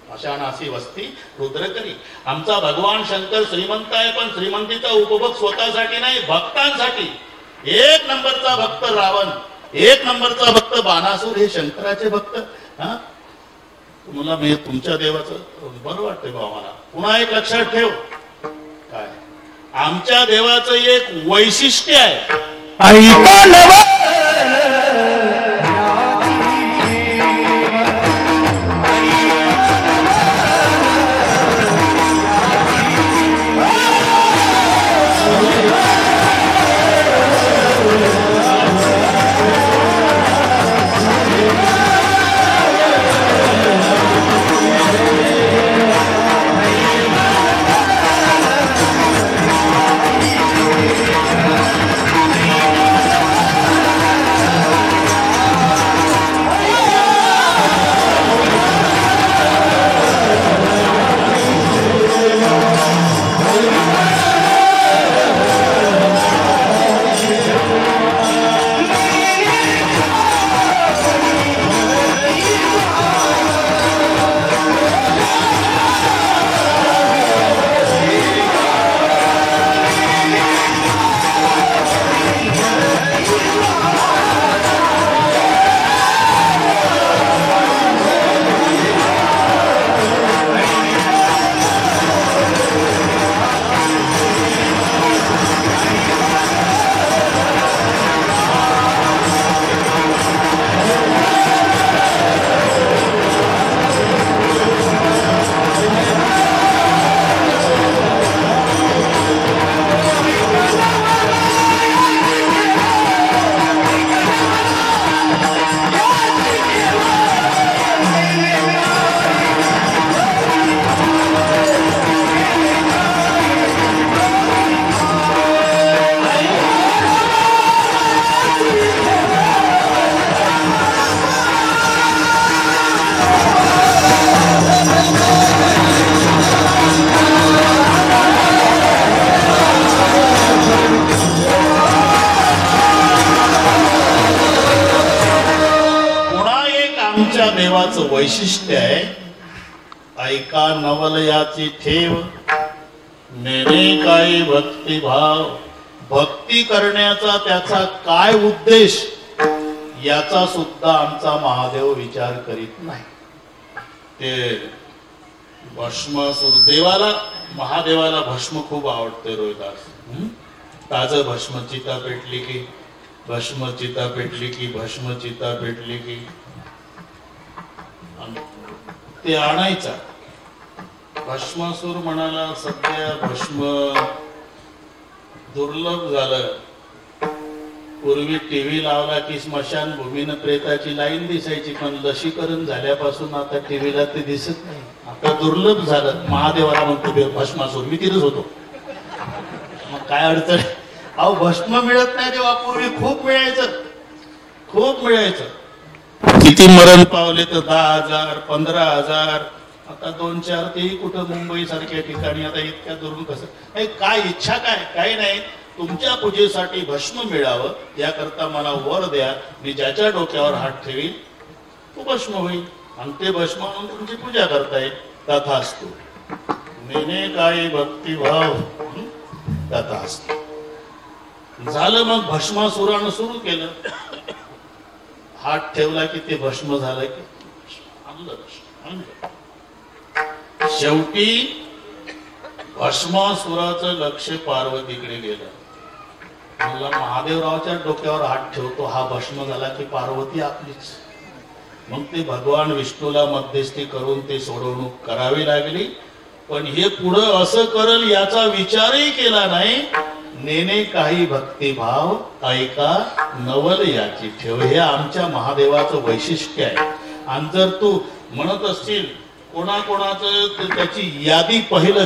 स्मशानासी वस्ती रुद्रकरी. आमचा भगवान शंकर श्रीमंत आहे पण श्रीमंतीचा उपभोग स्वतःसाठी नाही भक्तांसाठी. 1 नंबरचा भक्त रावण 1 नंबरचा भक्त बाणासूर हे शंकराचे भक्त. हा तुम्हाला मी तुमच्या देवाचं बरं वाटतंय बा मला. पुन्हा एक लक्षात ठेव काय आमच्या देवाचं एक वैशिष्ट्य आहे. देवाचं वैशिष्ट्य आहे. ऐका नवलयाची ठेव नेने काही भक्तिभाव. भक्ती करण्याचा त्याचा काय उद्देश याचा सुद्धा आमचा महादेव विचार करीत नाही. ते भस्म देवाला महादेवाला भस्म खूप आवडते. रोहिदास ताज भस्म चिता पेटली की भस्म चिता पेटली की भस्म चिता पेटली की ते आणायचा. भस्मासूर म्हणाला सध्या भस्म दुर्लभ झालं. पूर्वी टीव्ही लावला की स्मशानभूमीनं प्रेताची लाईन दिसायची, पण लसीकरण झाल्यापासून आता टीव्हीला ते दिसत नाही. आता दुर्लभ झालं. महादेवाला म्हणतो भस्मासूर, मी तिथेच होतो. मग काय अडचण? अहो भस्म मिळत नाही तेव्हा पूर्वी खूप मिळायचं, खूप मिळायचं. किती मरण पावले तर 10,000 15,000. आता 2-4 तेही कुठं मुंबई सारख्या ठिकाणी. आता इतक्या दुरून कसं काय इच्छा काय? काही नाही. तुमच्या पूजेसाठी भस्म मिळावं याकरता मला वर द्या. मी ज्याच्या डोक्यावर हात ठेवील तो भस्म होईल आणि ते भस्म म्हणून तुमची पूजा करता येईल. तथास्तु. नेने काय भक्तिभाव तथास्तु. झालं. मग भस्मासुरानं सुरू केलं. हात ठेवला की ते भस्म झालं की आणलं. शेवटी भस्मासुराचं लक्ष पार्वतीकडे गेलं. मला महादेवरावच्या डोक्यावर हात ठेवतो, हा भस्म झाला की पार्वती आपलीच. मग ते भगवान विष्णूला मध्यस्थी करून ते सोडवणूक करावी लागली. पण हे पुढं असं करल याचा विचारही केला नाही. नेने काही भक्तिभाव ऐका नवल याची ठेव. हे आमच्या महादेवाचं वैशिष्ट्य आहे. आणि जर तू म्हणत असतील कोणाकोणाचं त्याची यादी पहिलं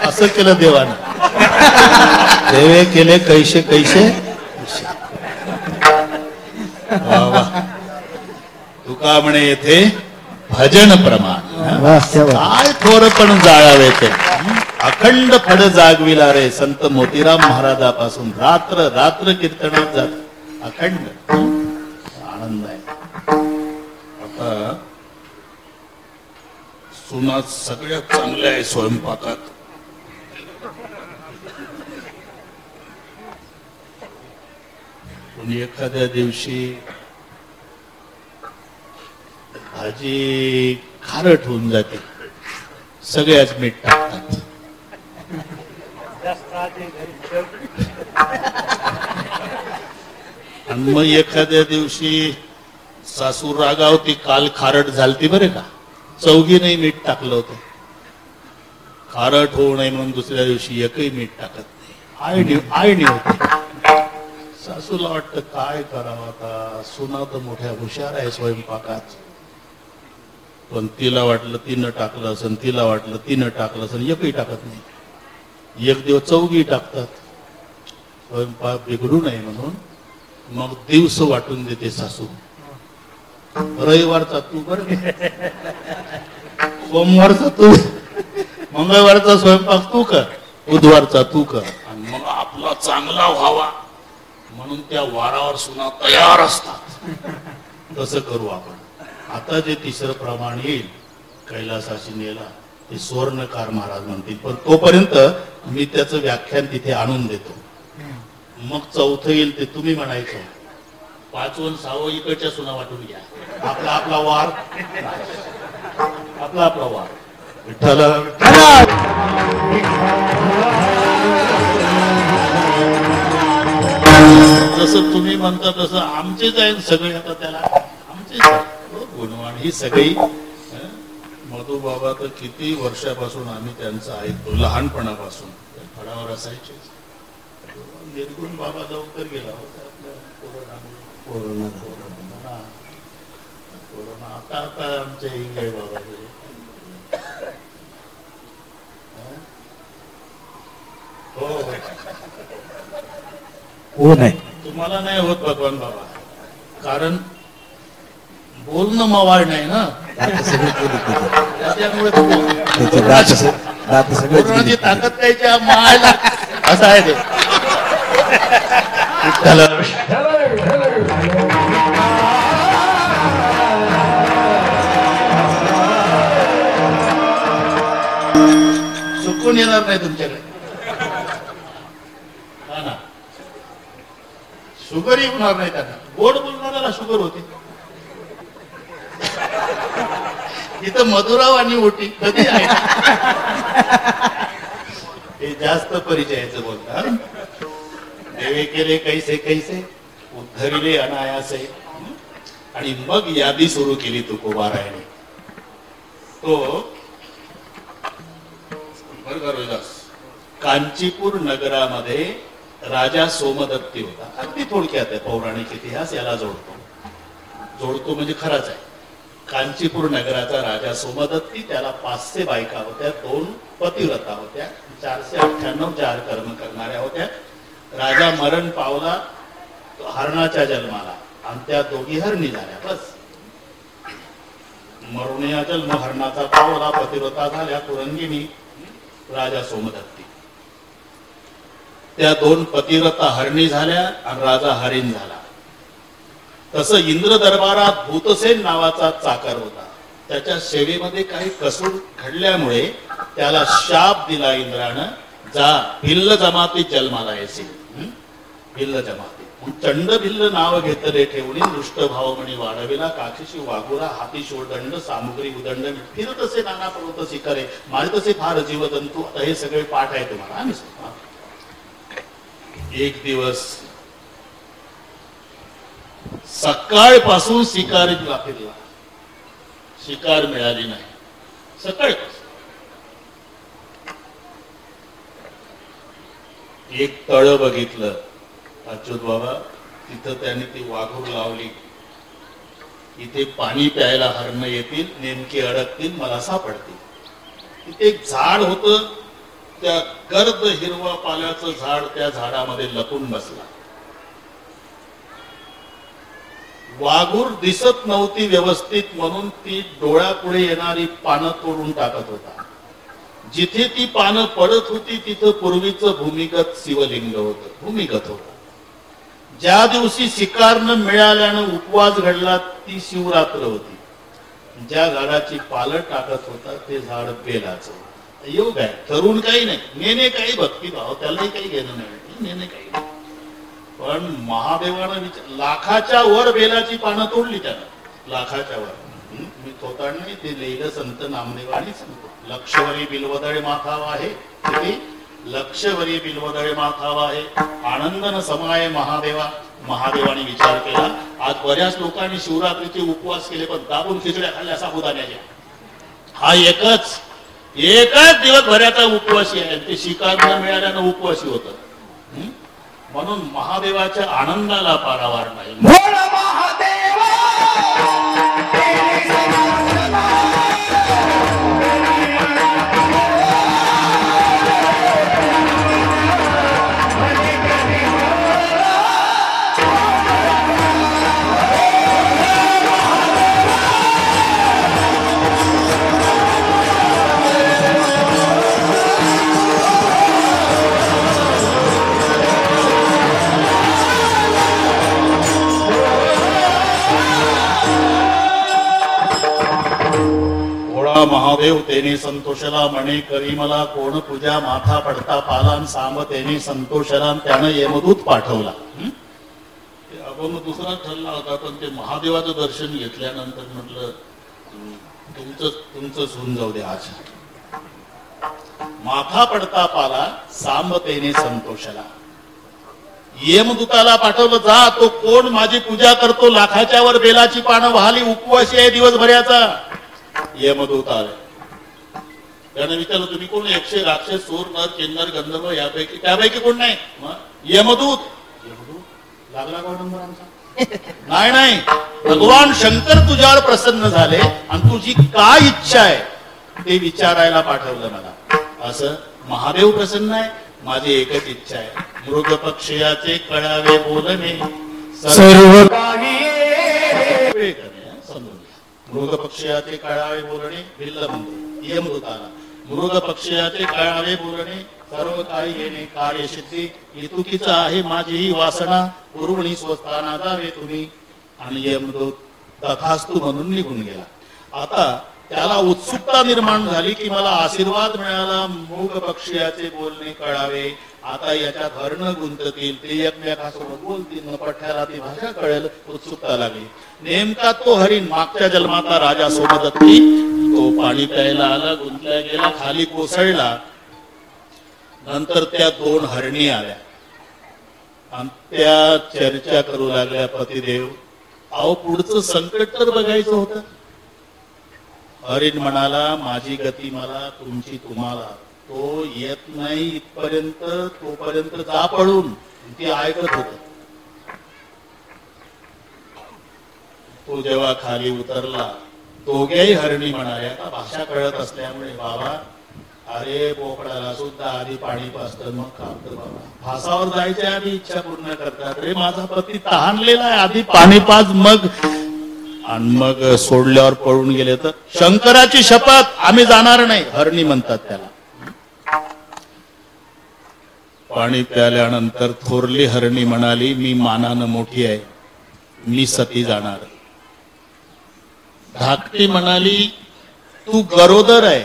असं केलं देवानं. देवे केले कैसे कैसे. वा वा. तुका म्हणे येथे भजन प्रमाण काय थोर पण जाळावे ते. अखंड फड जागविला रे संत मोतीराम महाराजापासून. रात्र रात्र कीर्तनात जात अखंड आनंद आहे. आता सुना सगळ्यात चांगल्या आहे स्वयंपाकात. पण एखाद्या दिवशी भाजी खारट होऊन जाते. सगळ्याच मीठ टाकतात. आणि मग एखाद्या दिवशी सासू रागावती. काल खारट झालती बरे का, चौघी नाही मीठ टाकलं होतं. खारट होऊ नये म्हणून दुसऱ्या दिवशी एकही मीठ टाकत नाही. आळणी होते. सासूला वाटतं काय करावं आता. सुना तर मोठ्या हुशार आहे स्वयंपाकात. पण तिला वाटलं तिनं टाकलं असेल, तिला वाटलं तिनं टाकलं असेल, एकही टाकत नाही. एक दिवस चौघी टाकतात स्वयंपाक बिघडू नये म्हणून. मग दिवस वाटून देते सासू. रविवारचा तू कर, सोमवारचा तू, मंगळवारचा स्वयंपाक तू कर, बुधवारचा तू कर. आणि मग आपला चांगला व्हावा म्हणून त्या वारावर सुना तयार असतात. तसं करू आपण. आता जे तिसरं प्रमाण येईल कैलासाची नेला ते सुवर्णकार महाराज म्हणतील. पण तोपर्यंत मी त्याचं व्याख्यान तिथे आणून देतो. मग चौथं येईल ते तुम्ही म्हणायचं. पाचवं सहावं इकडच्या सुना वाटून घ्या. आपला आपला वार, आपला आपला वार. विठ्ठल जसं तुम्ही म्हणता तसं आमचेच आहेत सगळे. आता त्याला आमचेच गुणवान ही सगळी. मधू बाबा तर किती वर्षापासून आम्ही त्यांचं ऐकतो. लहानपणापासून फळावर असायचे. निर्गुण बाबा लवकर गेला होता कोरोना. आता आता आमचे इंगळे बाबा हो नाही. तुम्हाला नाही होत भगवान बाबा, कारण बोलणं मवाळ नाही ना. त्याच्यामुळे कोरोनाची ताकद त्याच्या मायला असं आहे ते. चुकून येणार नाही तुमच्याकडे. शुगरही होणार नाही त्यांना. गोड बोलणाऱ्याला शुगर होते. इथं मधुराव आणि ओटी कधी आहे. हे जास्त परिचयाचं बोलतात. देवे केले कैसे कैसे उद्धरिले अनायासे. आणि मग यादी सुरू केली तुकोबारायाने. तो रोहिदास कांचीपूर नगरामध्ये राजा सोमदत्ती होता. अगदी थोडक्यात आहे पौराणिक इतिहास. याला जोडतो म्हणजे खराच आहे. कांचीपूर नगराचा राजा सोमदत्ती. त्याला 500 बायका होत्या, 2 पतिव्रता होत्या, 498 जार कर्म करणाऱ्या होत्या. राजा मरण पावला हरणाच्या जन्माला आणि त्या दोघी हरणी झाल्या. बस मरुनिया जन्म हरणाचा पावला, पतिव्रता झाल्या तुरंगिणी राजा सोमदत्ती. त्या 2 पतिव्रता हरणी झाल्या आणि राजा हरिण झाला. तसं इंद्र दरबारात भूतसेन नावाचा चाकर होता. त्याच्या सेवेमध्ये काही कसूर घडल्यामुळे त्याला शाप दिला इंद्रानं. जा भिल्ल जमाती जन्माला येशील. भिल्ल जमाती. चंड भिल्ल नाव घेतले ठेवणी दृष्ट भावमणी वाढविला. काक्षीशी वाघुरा हाती शोदंड सामुग्री उदंड फिरत असे नाना पर्वत शिखरे मारित असे फार जीवजंतू. आता हे सगळे पाठ आहे तुम्हाला आम्ही. एक दिवस सकाळपासून शिकारीला फिरला. शिकार मिळाली नाही. सकाळपासून एक तळ बघितलं अच्युत बाबा. तिथं त्यांनी ती वाघूर लावली. इथे पाणी प्यायला हरण येतील, नेमके अडकतील, मला सापडतील. तिथे एक झाड होतं, त्या गर्द हिरवा पाल्याचं झाड त्या झाडामध्ये लपून बसला. वाघूर दिसत नव्हती व्यवस्थित म्हणून ती डोळ्यापुढे येणारी पानं तोडून टाकत होता. जिथे ती पानं पडत होती तिथं पूर्वीचं भूमिगत शिवलिंग होतं, भूमिगत होतं. ज्या दिवशी शिकार न मिळाल्यानं उपवास घडला ती शिवरात्र होती. ज्या झाडाची पालं टाकत होता ते झाड बेलाचं. योग आहे, ठरवून काही नाही, नेणे काही भक्तिभाव, त्यालाही काही घेणं नाही, नेणे काही नाही. पण महादेवानं लाखाच्या वर बेलाची पानं तोडली त्यानं, लाखाच्या वर. मी थोताड नाही, ते लिहिलं संत नामदेवानी सांगतो. लक्षवरी बिलवदळे माथावा आहे, किती लक्षवरी बिलवदळे माथावा आहे, आनंदन समाय महादेवा. महादेवाने विचार केला. आज बऱ्याच लोकांनी शिवरात्रीचे उपवास केले पण दाबून खिचड्या खाल्ल्या साबुदाण्याच्या. हा एकच दिवसभराचा उपवासी आहे, ते शिकार न मिळाल्यानं उपवासी होत. म्हणून महादेवाच्या आनंदाला पारावार नाही. महादेव तेने संतोषला म्हणे करी मला कोण पूजा माथा पडता पालान सांब तेने संतोषला. त्यानं यमदूत पाठवला. अभंग दुसरा ठरला होता पण ते महादेवाचं दर्शन घेतल्यानंतर म्हटलं तुमचं होऊन जाऊ दे. आज माथा पडता पाला सांब तेने संतोषला. यमदूताला पाठवलं, जा तो कोण माझी पूजा करतो, लाखाच्या वर बेलाची पानं वाहली, उपवासी आहे दिवसभराचा. यमदूत आले. त्याने विचारलं तुम्ही कोण? 100 राक्षस सूर नर किन्नर गंधर्व यापैकी त्यापैकी कोण नाही? यमदूत. लागला का नंबर आमचा? नाही, भगवान शंकर तुझ्यावर प्रसन्न झाले आणि तुझी काय इच्छा आहे ते विचारायला पाठवलं मला. असं महादेव प्रसन्न आहे, माझी एकच इच्छा आहे, मृग पक्षयाचे कळावे बोलणे सर्व काही. मृग पक्षयाचे कळावे बोलणे भिल्ल म्हणतो यमदूताला. मृग पक्षयाचे कळावे बोलणे सर्व काही येणे कार्य सिद्धी. हेतुकीच आहे माझी ही वासना, पूर्वणी स्वस्थाना जावे तुम्ही. आणि यमदूत तथास्तु म्हणून निघून गेला. आता त्याला उत्सुकता निर्माण झाली की मला आशीर्वाद मिळाला, मृग पक्षयाचे बोलणे कळावे. आता याच्यात हरण गुंततील, ते एकमेकासोबत बोलतील, पठ्याला ती भाषा कळेल. उत्सुकता लागली. नेमका तो हरिण मागच्या जन्मातला राजा सोमदत्ती, तो पाणी प्यायला आला, गुंतल्या गेला, खाली कोसळला. नंतर त्या 2 हरणी आल्या आणि त्या चर्चा करू लागल्या, पतिदेव अहो पुढचं संकट तर बघायचं होतं. हरिण म्हणाला, माझी गती मला, तुमची तुम्हाला. तो येत नाही इथपर्यंत, तोपर्यंत जा पळून. ती ऐकत होत. तो जेव्हा खाली उतरला, दोघेही हरणी म्हणाले, आता भाषा कळत असल्यामुळे, बाबा अरे बोकडाला सुद्धा आधी पाणी पाजतं मग खातं बाबा. फासावर जायच्या आधी इच्छा पूर्ण करतात. रे माझा पती तहानलेला आहे, आधी पाणी पाज मग. आणि मग सोडल्यावर पळून गेले तर शंकराची शपथ आम्ही जाणार नाही, हरणी म्हणतात त्याला. पाणी प्याल्यानंतर थोरली हरणी म्हणाली, मी मानानं मोठी आहे, मी सती जाणार. धाकटी म्हणाली, तू गरोदर आहे,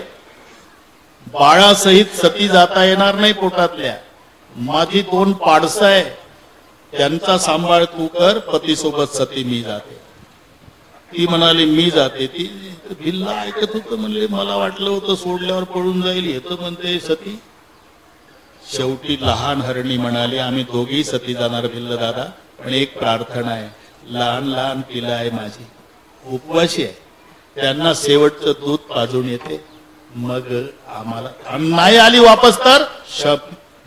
बाळासहित सती जाता येणार नाही पोटातल्या. माझी 2 पाडसं आहे, त्यांचा सांभाळ तू कर, पतीसोबत सती मी जाते. ती म्हणाली मी जाते. ती भिल्ला ऐकत होतं, म्हणले मला वाटलं होतं सोडल्यावर पळून जाईल, हे तर म्हणते सती. शेवटी लहान हरणी म्हणाली, आम्ही दोघी सती जाणार भिल्ल दादा, पण एक प्रार्थना आहे, लहान लहान पिलं आहे माझी, उपवासी आहे, त्यांना शेवटचं दूध पाजून येते, मग आम्हाला नाही आली वापस तर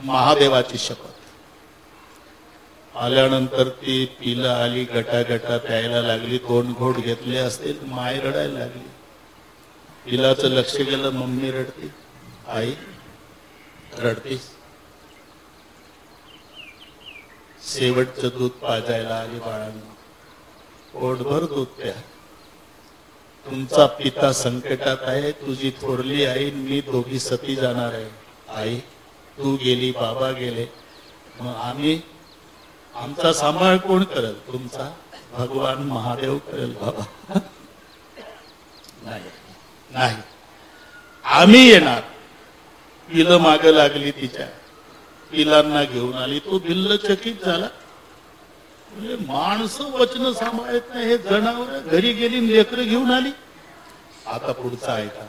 महादेवाची शपथ. आल्यानंतर ती पिलं आली, गटा गटा प्यायला लागली. 2 घोट घेतले असतील, माय रडायला लागली. पिलाचं लक्ष गेलं, मम्मी रडते. आई रडतेस? शेवटचं दूध पाजायला आली बाळांना, पोटभर दूध प्या. तुमचा पिता संकटात आहे, तुझी थोरली आई मी दोघी सती जाणार आहे. आई तू गेली, बाबा गेले, मग आम्ही, आमचा सांभाळ कोण करेल? तुमचा भगवान महादेव करेल बाबा. नाही नाही, आम्ही येणार. पिलं माग लागली, तिच्या पिलांना घेऊन आली. तो भिल्लचकित झाला. म्हणजे माणसं वचन सांभाळत नाही, हे जनावर घरी गेली, लेकर घेऊन आली. आता पुढचा ऐका.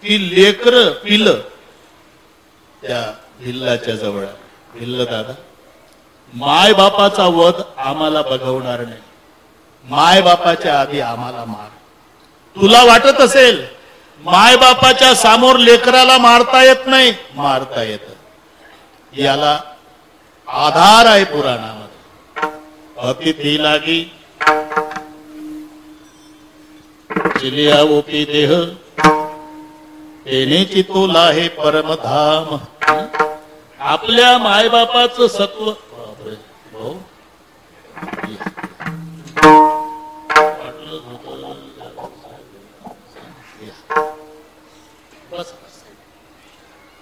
ती लेकर पिलं त्या भिल्लाच्या जवळ. भिल्ल दादा, माय बापाचा वध आम्हाला बघवणार नाही, माय बापाच्या आधी आम्हाला मार. तुला वाटत असेल माय बापाच्या समोर लेकराला मारता येत नाही, मारता येत. याला आधार आहे पुराणामध्ये. अतिथी लागी चिलिया ओपी देह, तेनेची तो लाहे परमधाम. आपल्या मायबापाचं सत्व.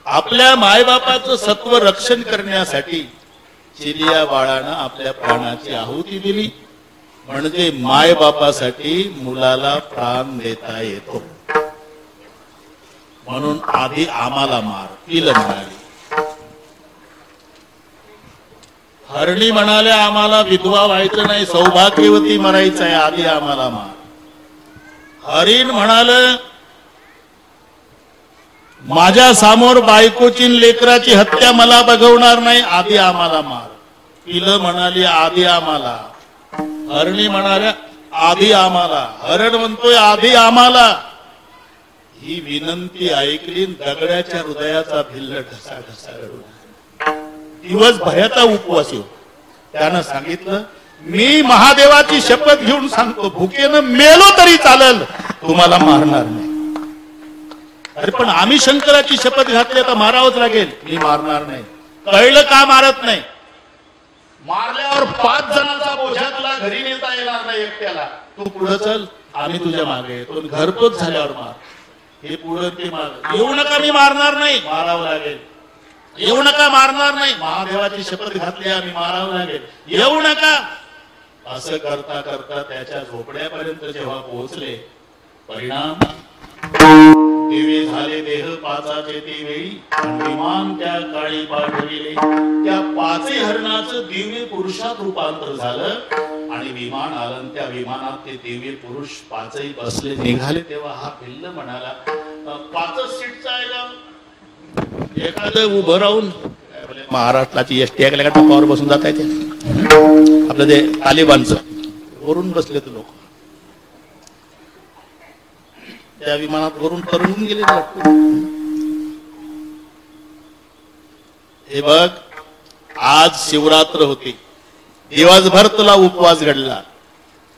आपल्या मायबापाचं सत्व रक्षण करण्यासाठी चिलिया बाळानं आपल्या प्राणाची आहुती दिली. म्हणजे मायबापासाठी मुलाला प्राण देता येतो. म्हणून आधी आम्हाला मार. पिलं म्हणाली. हरणी म्हणाल्या आम्हाला विधवा व्हायचं नाही, सौभाग्यवती मरायचं आहे, आधी आम्हाला मार. हरिण म्हणाल माझ्या समोर बायकोची लेकराची हत्या मला बघवणार नाही, आधी आम्हाला मार. पिलं म्हणाली आधी आम्हाला. हरणी म्हणाल्या आधी आम्हाला. हरण म्हणतोय आधी आम्हाला. ही विनंती ऐकली, दगडाच्या हृदयाचा भिल्ल ढसा ढसा रडू. दिवसभराचा उपवास येऊ. त्यानं सांगितलं मी महादेवाची शपथ घेऊन सांगतो, भुकेनं मेलो तरी चालेल, तुम्हाला मारणार नाही. अरे पण आम्ही शंकराची शपथ घातली, आता मारावंच लागेल. मी मारणार नाही. कळलं का मारत नाही? मारल्यावर 5 जणांचा बोझा तुला घरी नेता येणार नाही एकट्याला. तू पुढे चल, आम्ही तुझ्या मागे येतो. घरपोच झाल्यावर मार. हे पुढे ते मार. येऊ नका, मी मारणार नाही, मारावं लागेल. येऊ नका, मारणार नाही, महादेवाची शपथ घातली, आम्ही मारावं लागेल. येऊ नका. असं करता करता त्याच्या झोपड्यापर्यंत जेव्हा पोहोचले, परिणाम दिवे झाले देह पाचाचे ते वेळी, विमान त्या काळी पाठविले. त्या 5 हरणाचं दिव्य पुरुषात रूपांतर झालं आणि विमान आलं. त्या विमानात ते दिव्य पुरुष 5 बसले, निघाले. तेव्हा हा भिल्ल म्हणाला 5 सीटचा आहे का? एखादं उभं राहून महाराष्ट्राची एसटी ऐकल्या का टपावर बसून जात आहे ते आपलं ते तालिबानचं वरून बसले ते लोक. त्या विमानात वरून तरुण गेले. हे बघ, आज शिवरात्र होती, दिवसभर तुला उपवास घडला,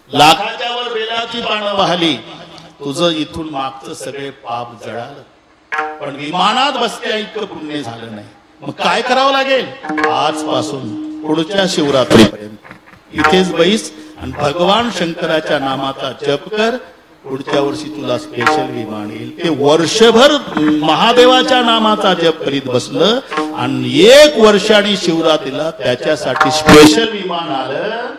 लाखाच्या वर बेलाची पानं वाहली, तुझं इथून मागचं सगळे पाप जळालं, पण विमानात बसल्या इतकं पुण्य झालं नाही. मग काय करावं लागेल? आजपासून पुढच्या शिवरात्रीपर्यंत इथेच बैस आणि भगवान शंकराच्या नामाचा जप कर. पुढच्या वर्षी तुला स्पेशल विमान येईल. ते वर्षभर महादेवाच्या नामाचा जप करीत बसलं आणि 1 वर्षाने शिवरात्रीला त्याच्यासाठी स्पेशल विमान आलं.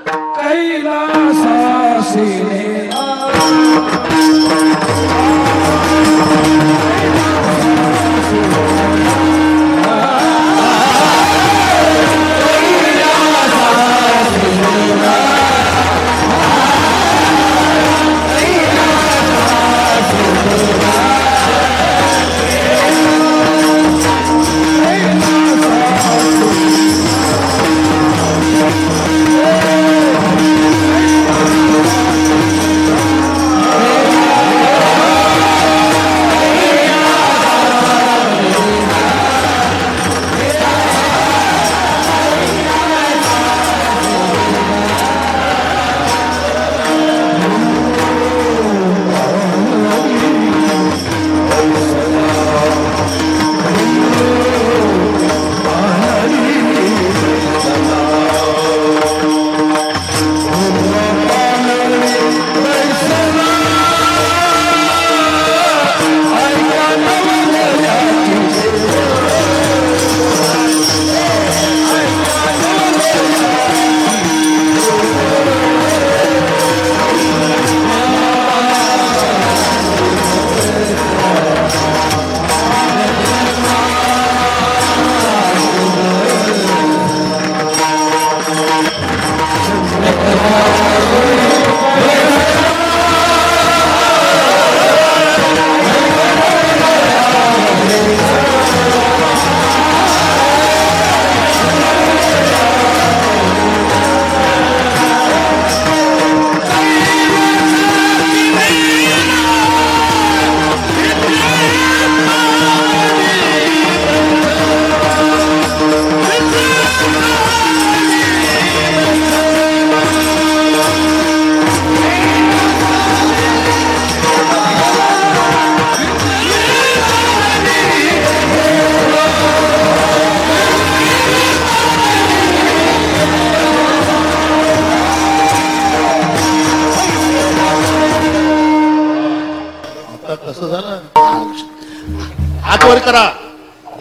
हात वर करा.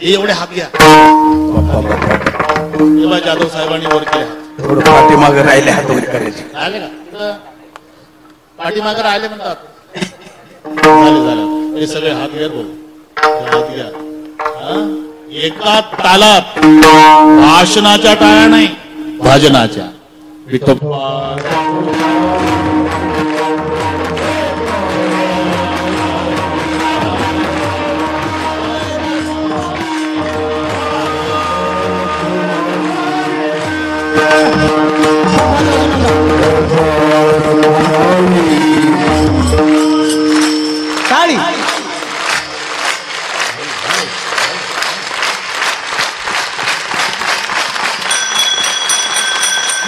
हे एवढे हात घ्या. तेव्हा जाधव साहेबांनी वर केले हात. थोडं पाठीमागे राहिले हात वर करायचे. आले का पाठीमागे राहिले म्हणतात. झाले हे सगळे हात घ्या. बोल हात घ्या. एका तालात भाषणाच्या टाळ्या नाही, भाजनाच्या. विठोबा टाळी.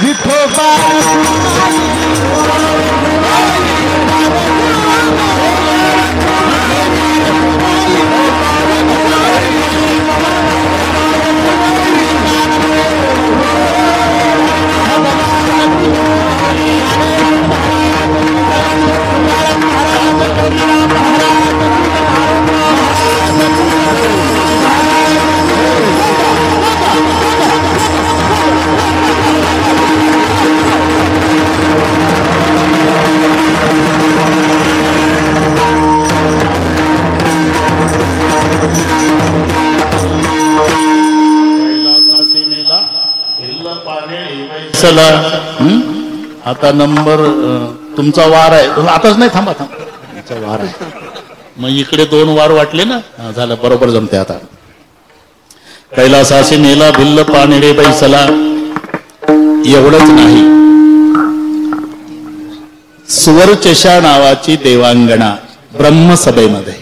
विठोबा चला. आता नंबर तुमचा वार आहे. आताच नाही, थांबा थांबा. तुमचा वार आहे. मग इकडे 2 वार वाटले ना. झालं, बरोबर जमते आता. कैलासाशी नेला भिल्ल पानेडे बैसला. एवढंच नाही, सुवरचषा नावाची देवांगणा ब्रह्मसभेमध्ये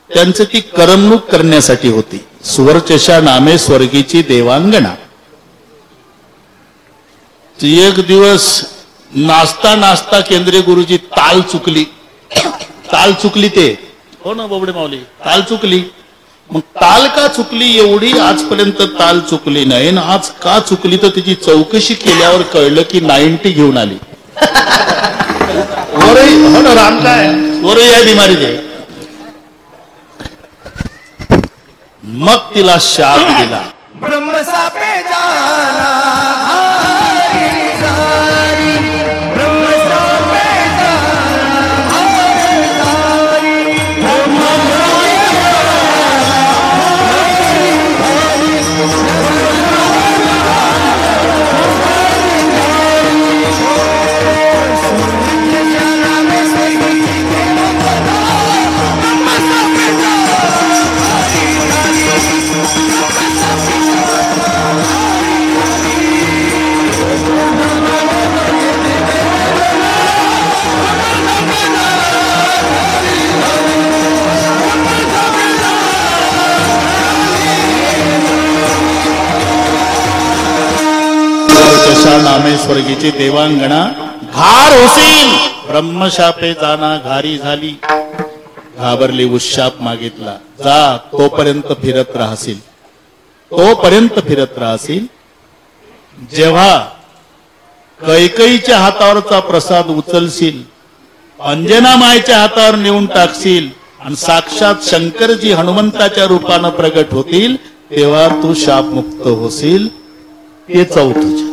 त्यांचं ती करमणूक करण्यासाठी होती. सुवरचषा नामे स्वर्गीची देवांगणा. एक दिवस नाचता नाचता केंद्रीय गुरुजी ताल चुकली ते. हो ना बोबडे माऊली, ताल चुकली. मग ताल का चुकली, एवढी आजपर्यंत ताल चुकली नाही ना. आज का चुकली तर तिची चौकशी केल्यावर कळलं की 90 घेऊन आली. हो ना, राम काय वरही आहे बिमारी ते. मग तिला शाप दिला. ब्रह्मसापे नामे स्वर्गीची देवांगणा घार होशील. ब्रह्मशापे जाना घारी झाली. घाबरली, उशाप मागितला. जा, तोपर्यंत फिरत राहशील. जेव्हा कैकईच्या हातावरचा प्रसाद उचलशील, अंजना मायच्या हातावर नेऊन टाकशील आणि साक्षात शंकरजी हनुमंताच्या रूपानं प्रगट होतील, तेव्हा तू शापमुक्त होशील. ते चौथं.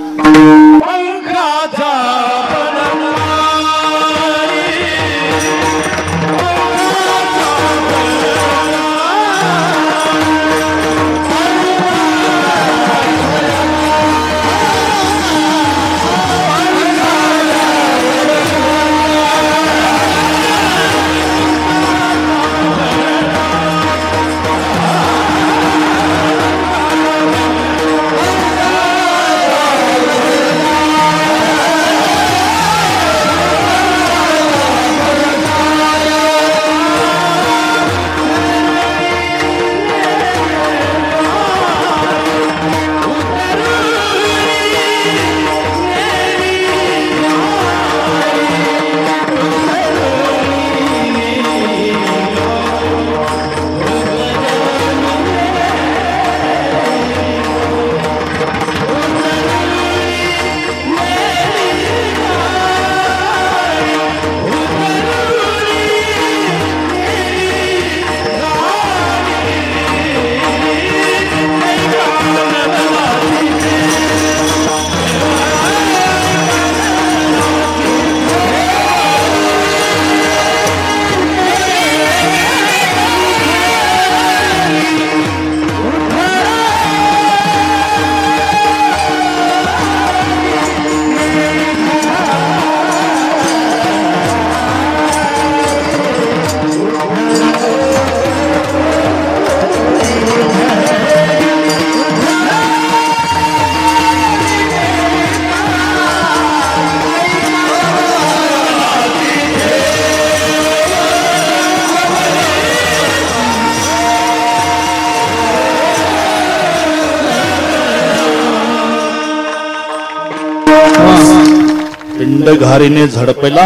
अंडघारीने झडपला,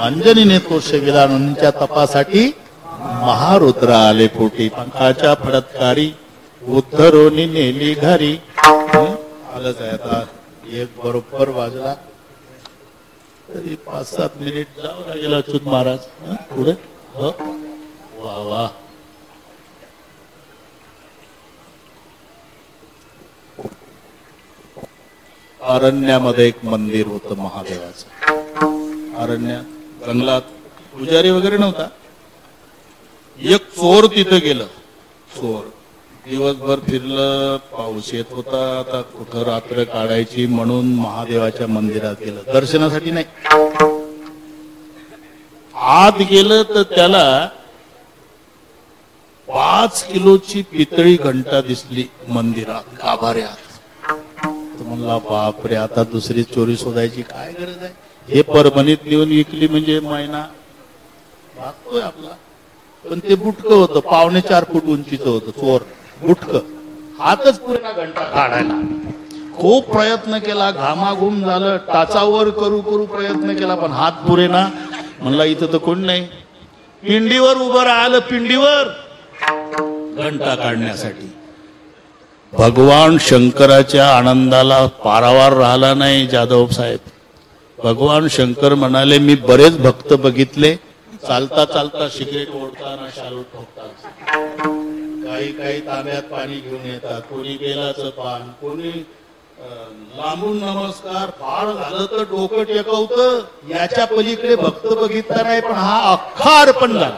अंजनीने तो शेगिला. अंजनीच्या तपासाठी महारुद्र आले पोटी. पंखाच्या फडतकारी उद्धरोनी नेली घरी. आलंच आहे आता. एक बरोबर वाजला तरी 5-7 मिनिट जावं लागेल अच्युत महाराज. पुढे वा वा. अरण्यामध्ये एक मंदिर होतं महादेवाचं. अरण्यात जंगलात पुजारी वगैरे नव्हता. एक चोर तिथं गेलं. चोर दिवसभर फिरलं, पाऊस येत होता, आता कुठं रात्र काढायची म्हणून महादेवाच्या मंदिरात गेलं. दर्शनासाठी नाही, आत गेलं तर त्याला 5 किलोची पितळी घंटा दिसली मंदिरात गाभाऱ्यात. म्हणला बापरे, आता दुसरी चोरी शोधायची काय गरज आहे. हे परभणीत नेऊन विकली म्हणजे महिना भागतोय आपला. पण ते बुटकं होतं, 4.25 फूट उंचीचं होतं. चोर बुटकं, हातच पुरेना घंटा काढायला. खूप प्रयत्न केला, घामाघूम झालं, टाचावर करू करू प्रयत्न केला, पण हात पुरेना. म्हणला इथं तर कोण नाही. पिंडीवर उभं राहिलं, पिंडीवर घंटा काढण्यासाठी. भगवान शंकराच्या आनंदाला पारावार राहिला नाही जाधव साहेब. भगवान शंकर म्हणाले, मी बरेच भक्त बघितले, चालता चालता सिगरेट ओढताना, शालू ठोकतात, काही तांब्यात पाणी घेऊन येतात, कोणी बेलाचं पान, कोणी लांबून नमस्कार, फार झालं तर डोकं टेकवतं. याच्या पलीकडे भक्त बघितला नाही, पण हा अख्खा अर्पण झाला.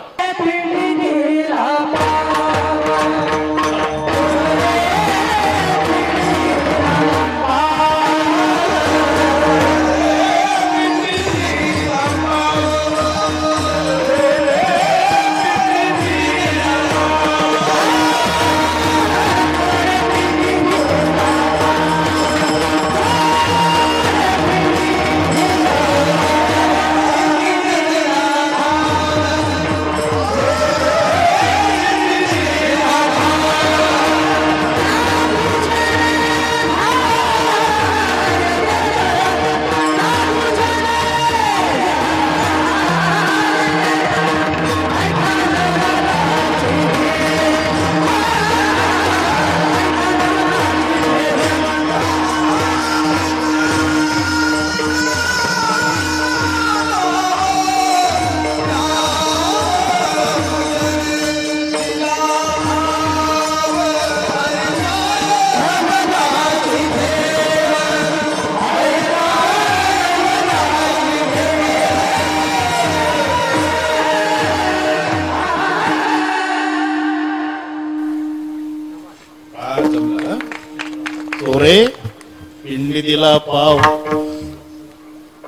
पिंडी दिला पाव.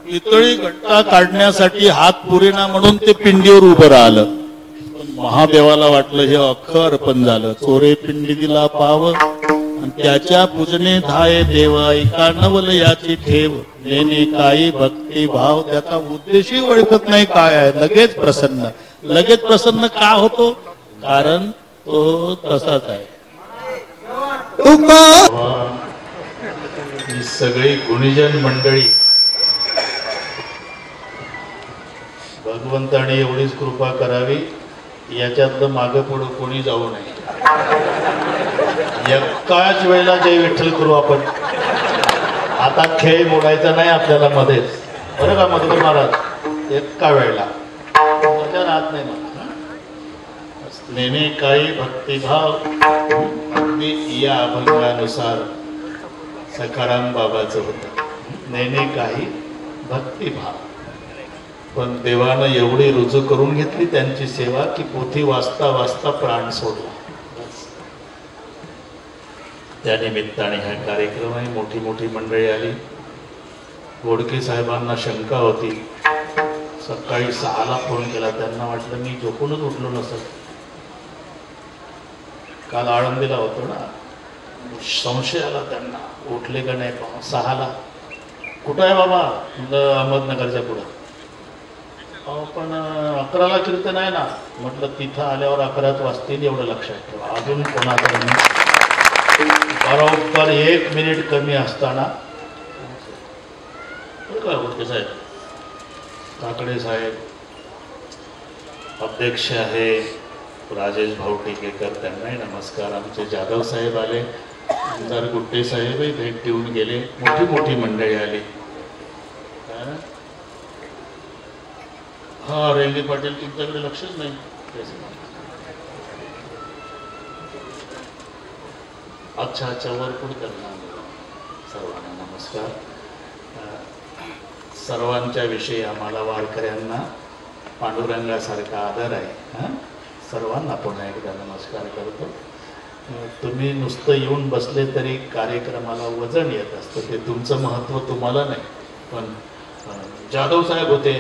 पितळी घंटा काढण्यासाठी हात पुरेना म्हणून ते पिंडीवर उभं राहिलं. पण महादेवाला वाटलं हे अख्खं अर्पण झालं. चोरे पिंडी दिला पाव आणि त्याच्या पूजने धाये देव, ऐका नवल याची ठेव. नेने काही भक्ती भाव, त्याचा उद्देशही ओळखत नाही काय आहे. लगेच प्रसन्न का होतो, कारण तो तसाच आहे. ही सगळी गुणीजन मंडळी, भगवंताने एवढीच कृपा करावी, याच्यातलं मागं पुढं कोणी जाऊ नये. एकाच वेळेला जय विठ्ठल करू आपण. आता खेळ मोडायचा नाही आपल्याला मध्येच, बरं का मधुकर महाराज. एका वेळेला त्याच्या राहत नाही. नेने काही भक्तिभाव, अगदी या अभंगानुसार सखाराम बाबाचं होतं. नेने काही भक्तिभाव, पण देवानं एवढी रुजू करून घेतली त्यांची सेवा की पोथी वाचता वाचता प्राण सोडला. त्या निमित्ताने हा कार्यक्रम आहे. मोठी मोठी मंडळी आली. गोडके साहेबांना शंका होती. सकाळी 6ला फोन केला. त्यांना वाटलं मी झोपूनच उठलो नसत. काल आळंदीला होतो ना, संशय आला त्यांना, उठले का नाही. 6ला कुठं आहे बाबा? अहमदनगरच्या पुढं. पण 11ला कीर्तन आहे ना. म्हटलं तिथं आल्यावर 11च वाजतील एवढं लक्षात ठेवा. अजून कोणाकडे बरोबर 1 मिनिट कमी असताना शेळके साहेब, काकडे साहेब, अध्यक्ष आहे राजेश भाऊ टिकेकर, त्यांनाही नमस्कार. आमचे जाधव साहेब आले, आमदार गुट्टे साहेबही भेट देऊन गेले, मोठी मोठी मंडळी आली. हा रेंगे पाटील तुमच्याकडे लक्षच नाही. अच्छा अच्छा, वरपूड करणार. सर्वांना नमस्कार. सर्वांच्या विषयी आम्हाला वारकऱ्यांना पांडुरंगासारखा आदर आहे. सर्वांना पुन्हा एकदा नमस्कार करतो. तुम्ही नुसतं येऊन बसले तरी कार्यक्रमाला वजन येत असतं, ते तुमचं महत्त्व तुम्हाला नाही. पण जाधव साहेब होते,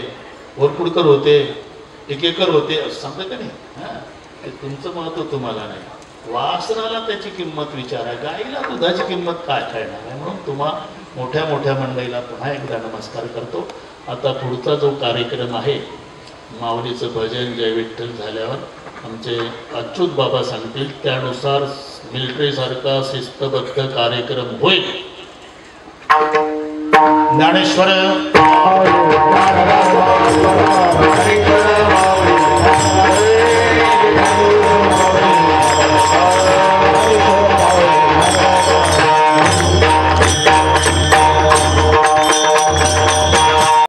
वरपुडकर होते, टिकेकर होते असं सांगतं का नाही? ते तुमचं महत्त्व तुम्हाला नाही. वासनाला त्याची किंमत विचारा, गाईला दुधाची किंमत काय ठरणार आहे. म्हणून तुम्हा मोठ्या मोठ्या मंडळीला पुन्हा एकदा नमस्कार करतो. आता पुढचा जो कार्यक्रम आहे, माऊलीचं भजन जय विठ्ठल झाल्यावर आमचे अच्युत बाबा सांगतील, त्यानुसार मिलिटरीसारखा शिस्तबद्ध कार्यक्रम होईल. ज्ञानेश्वर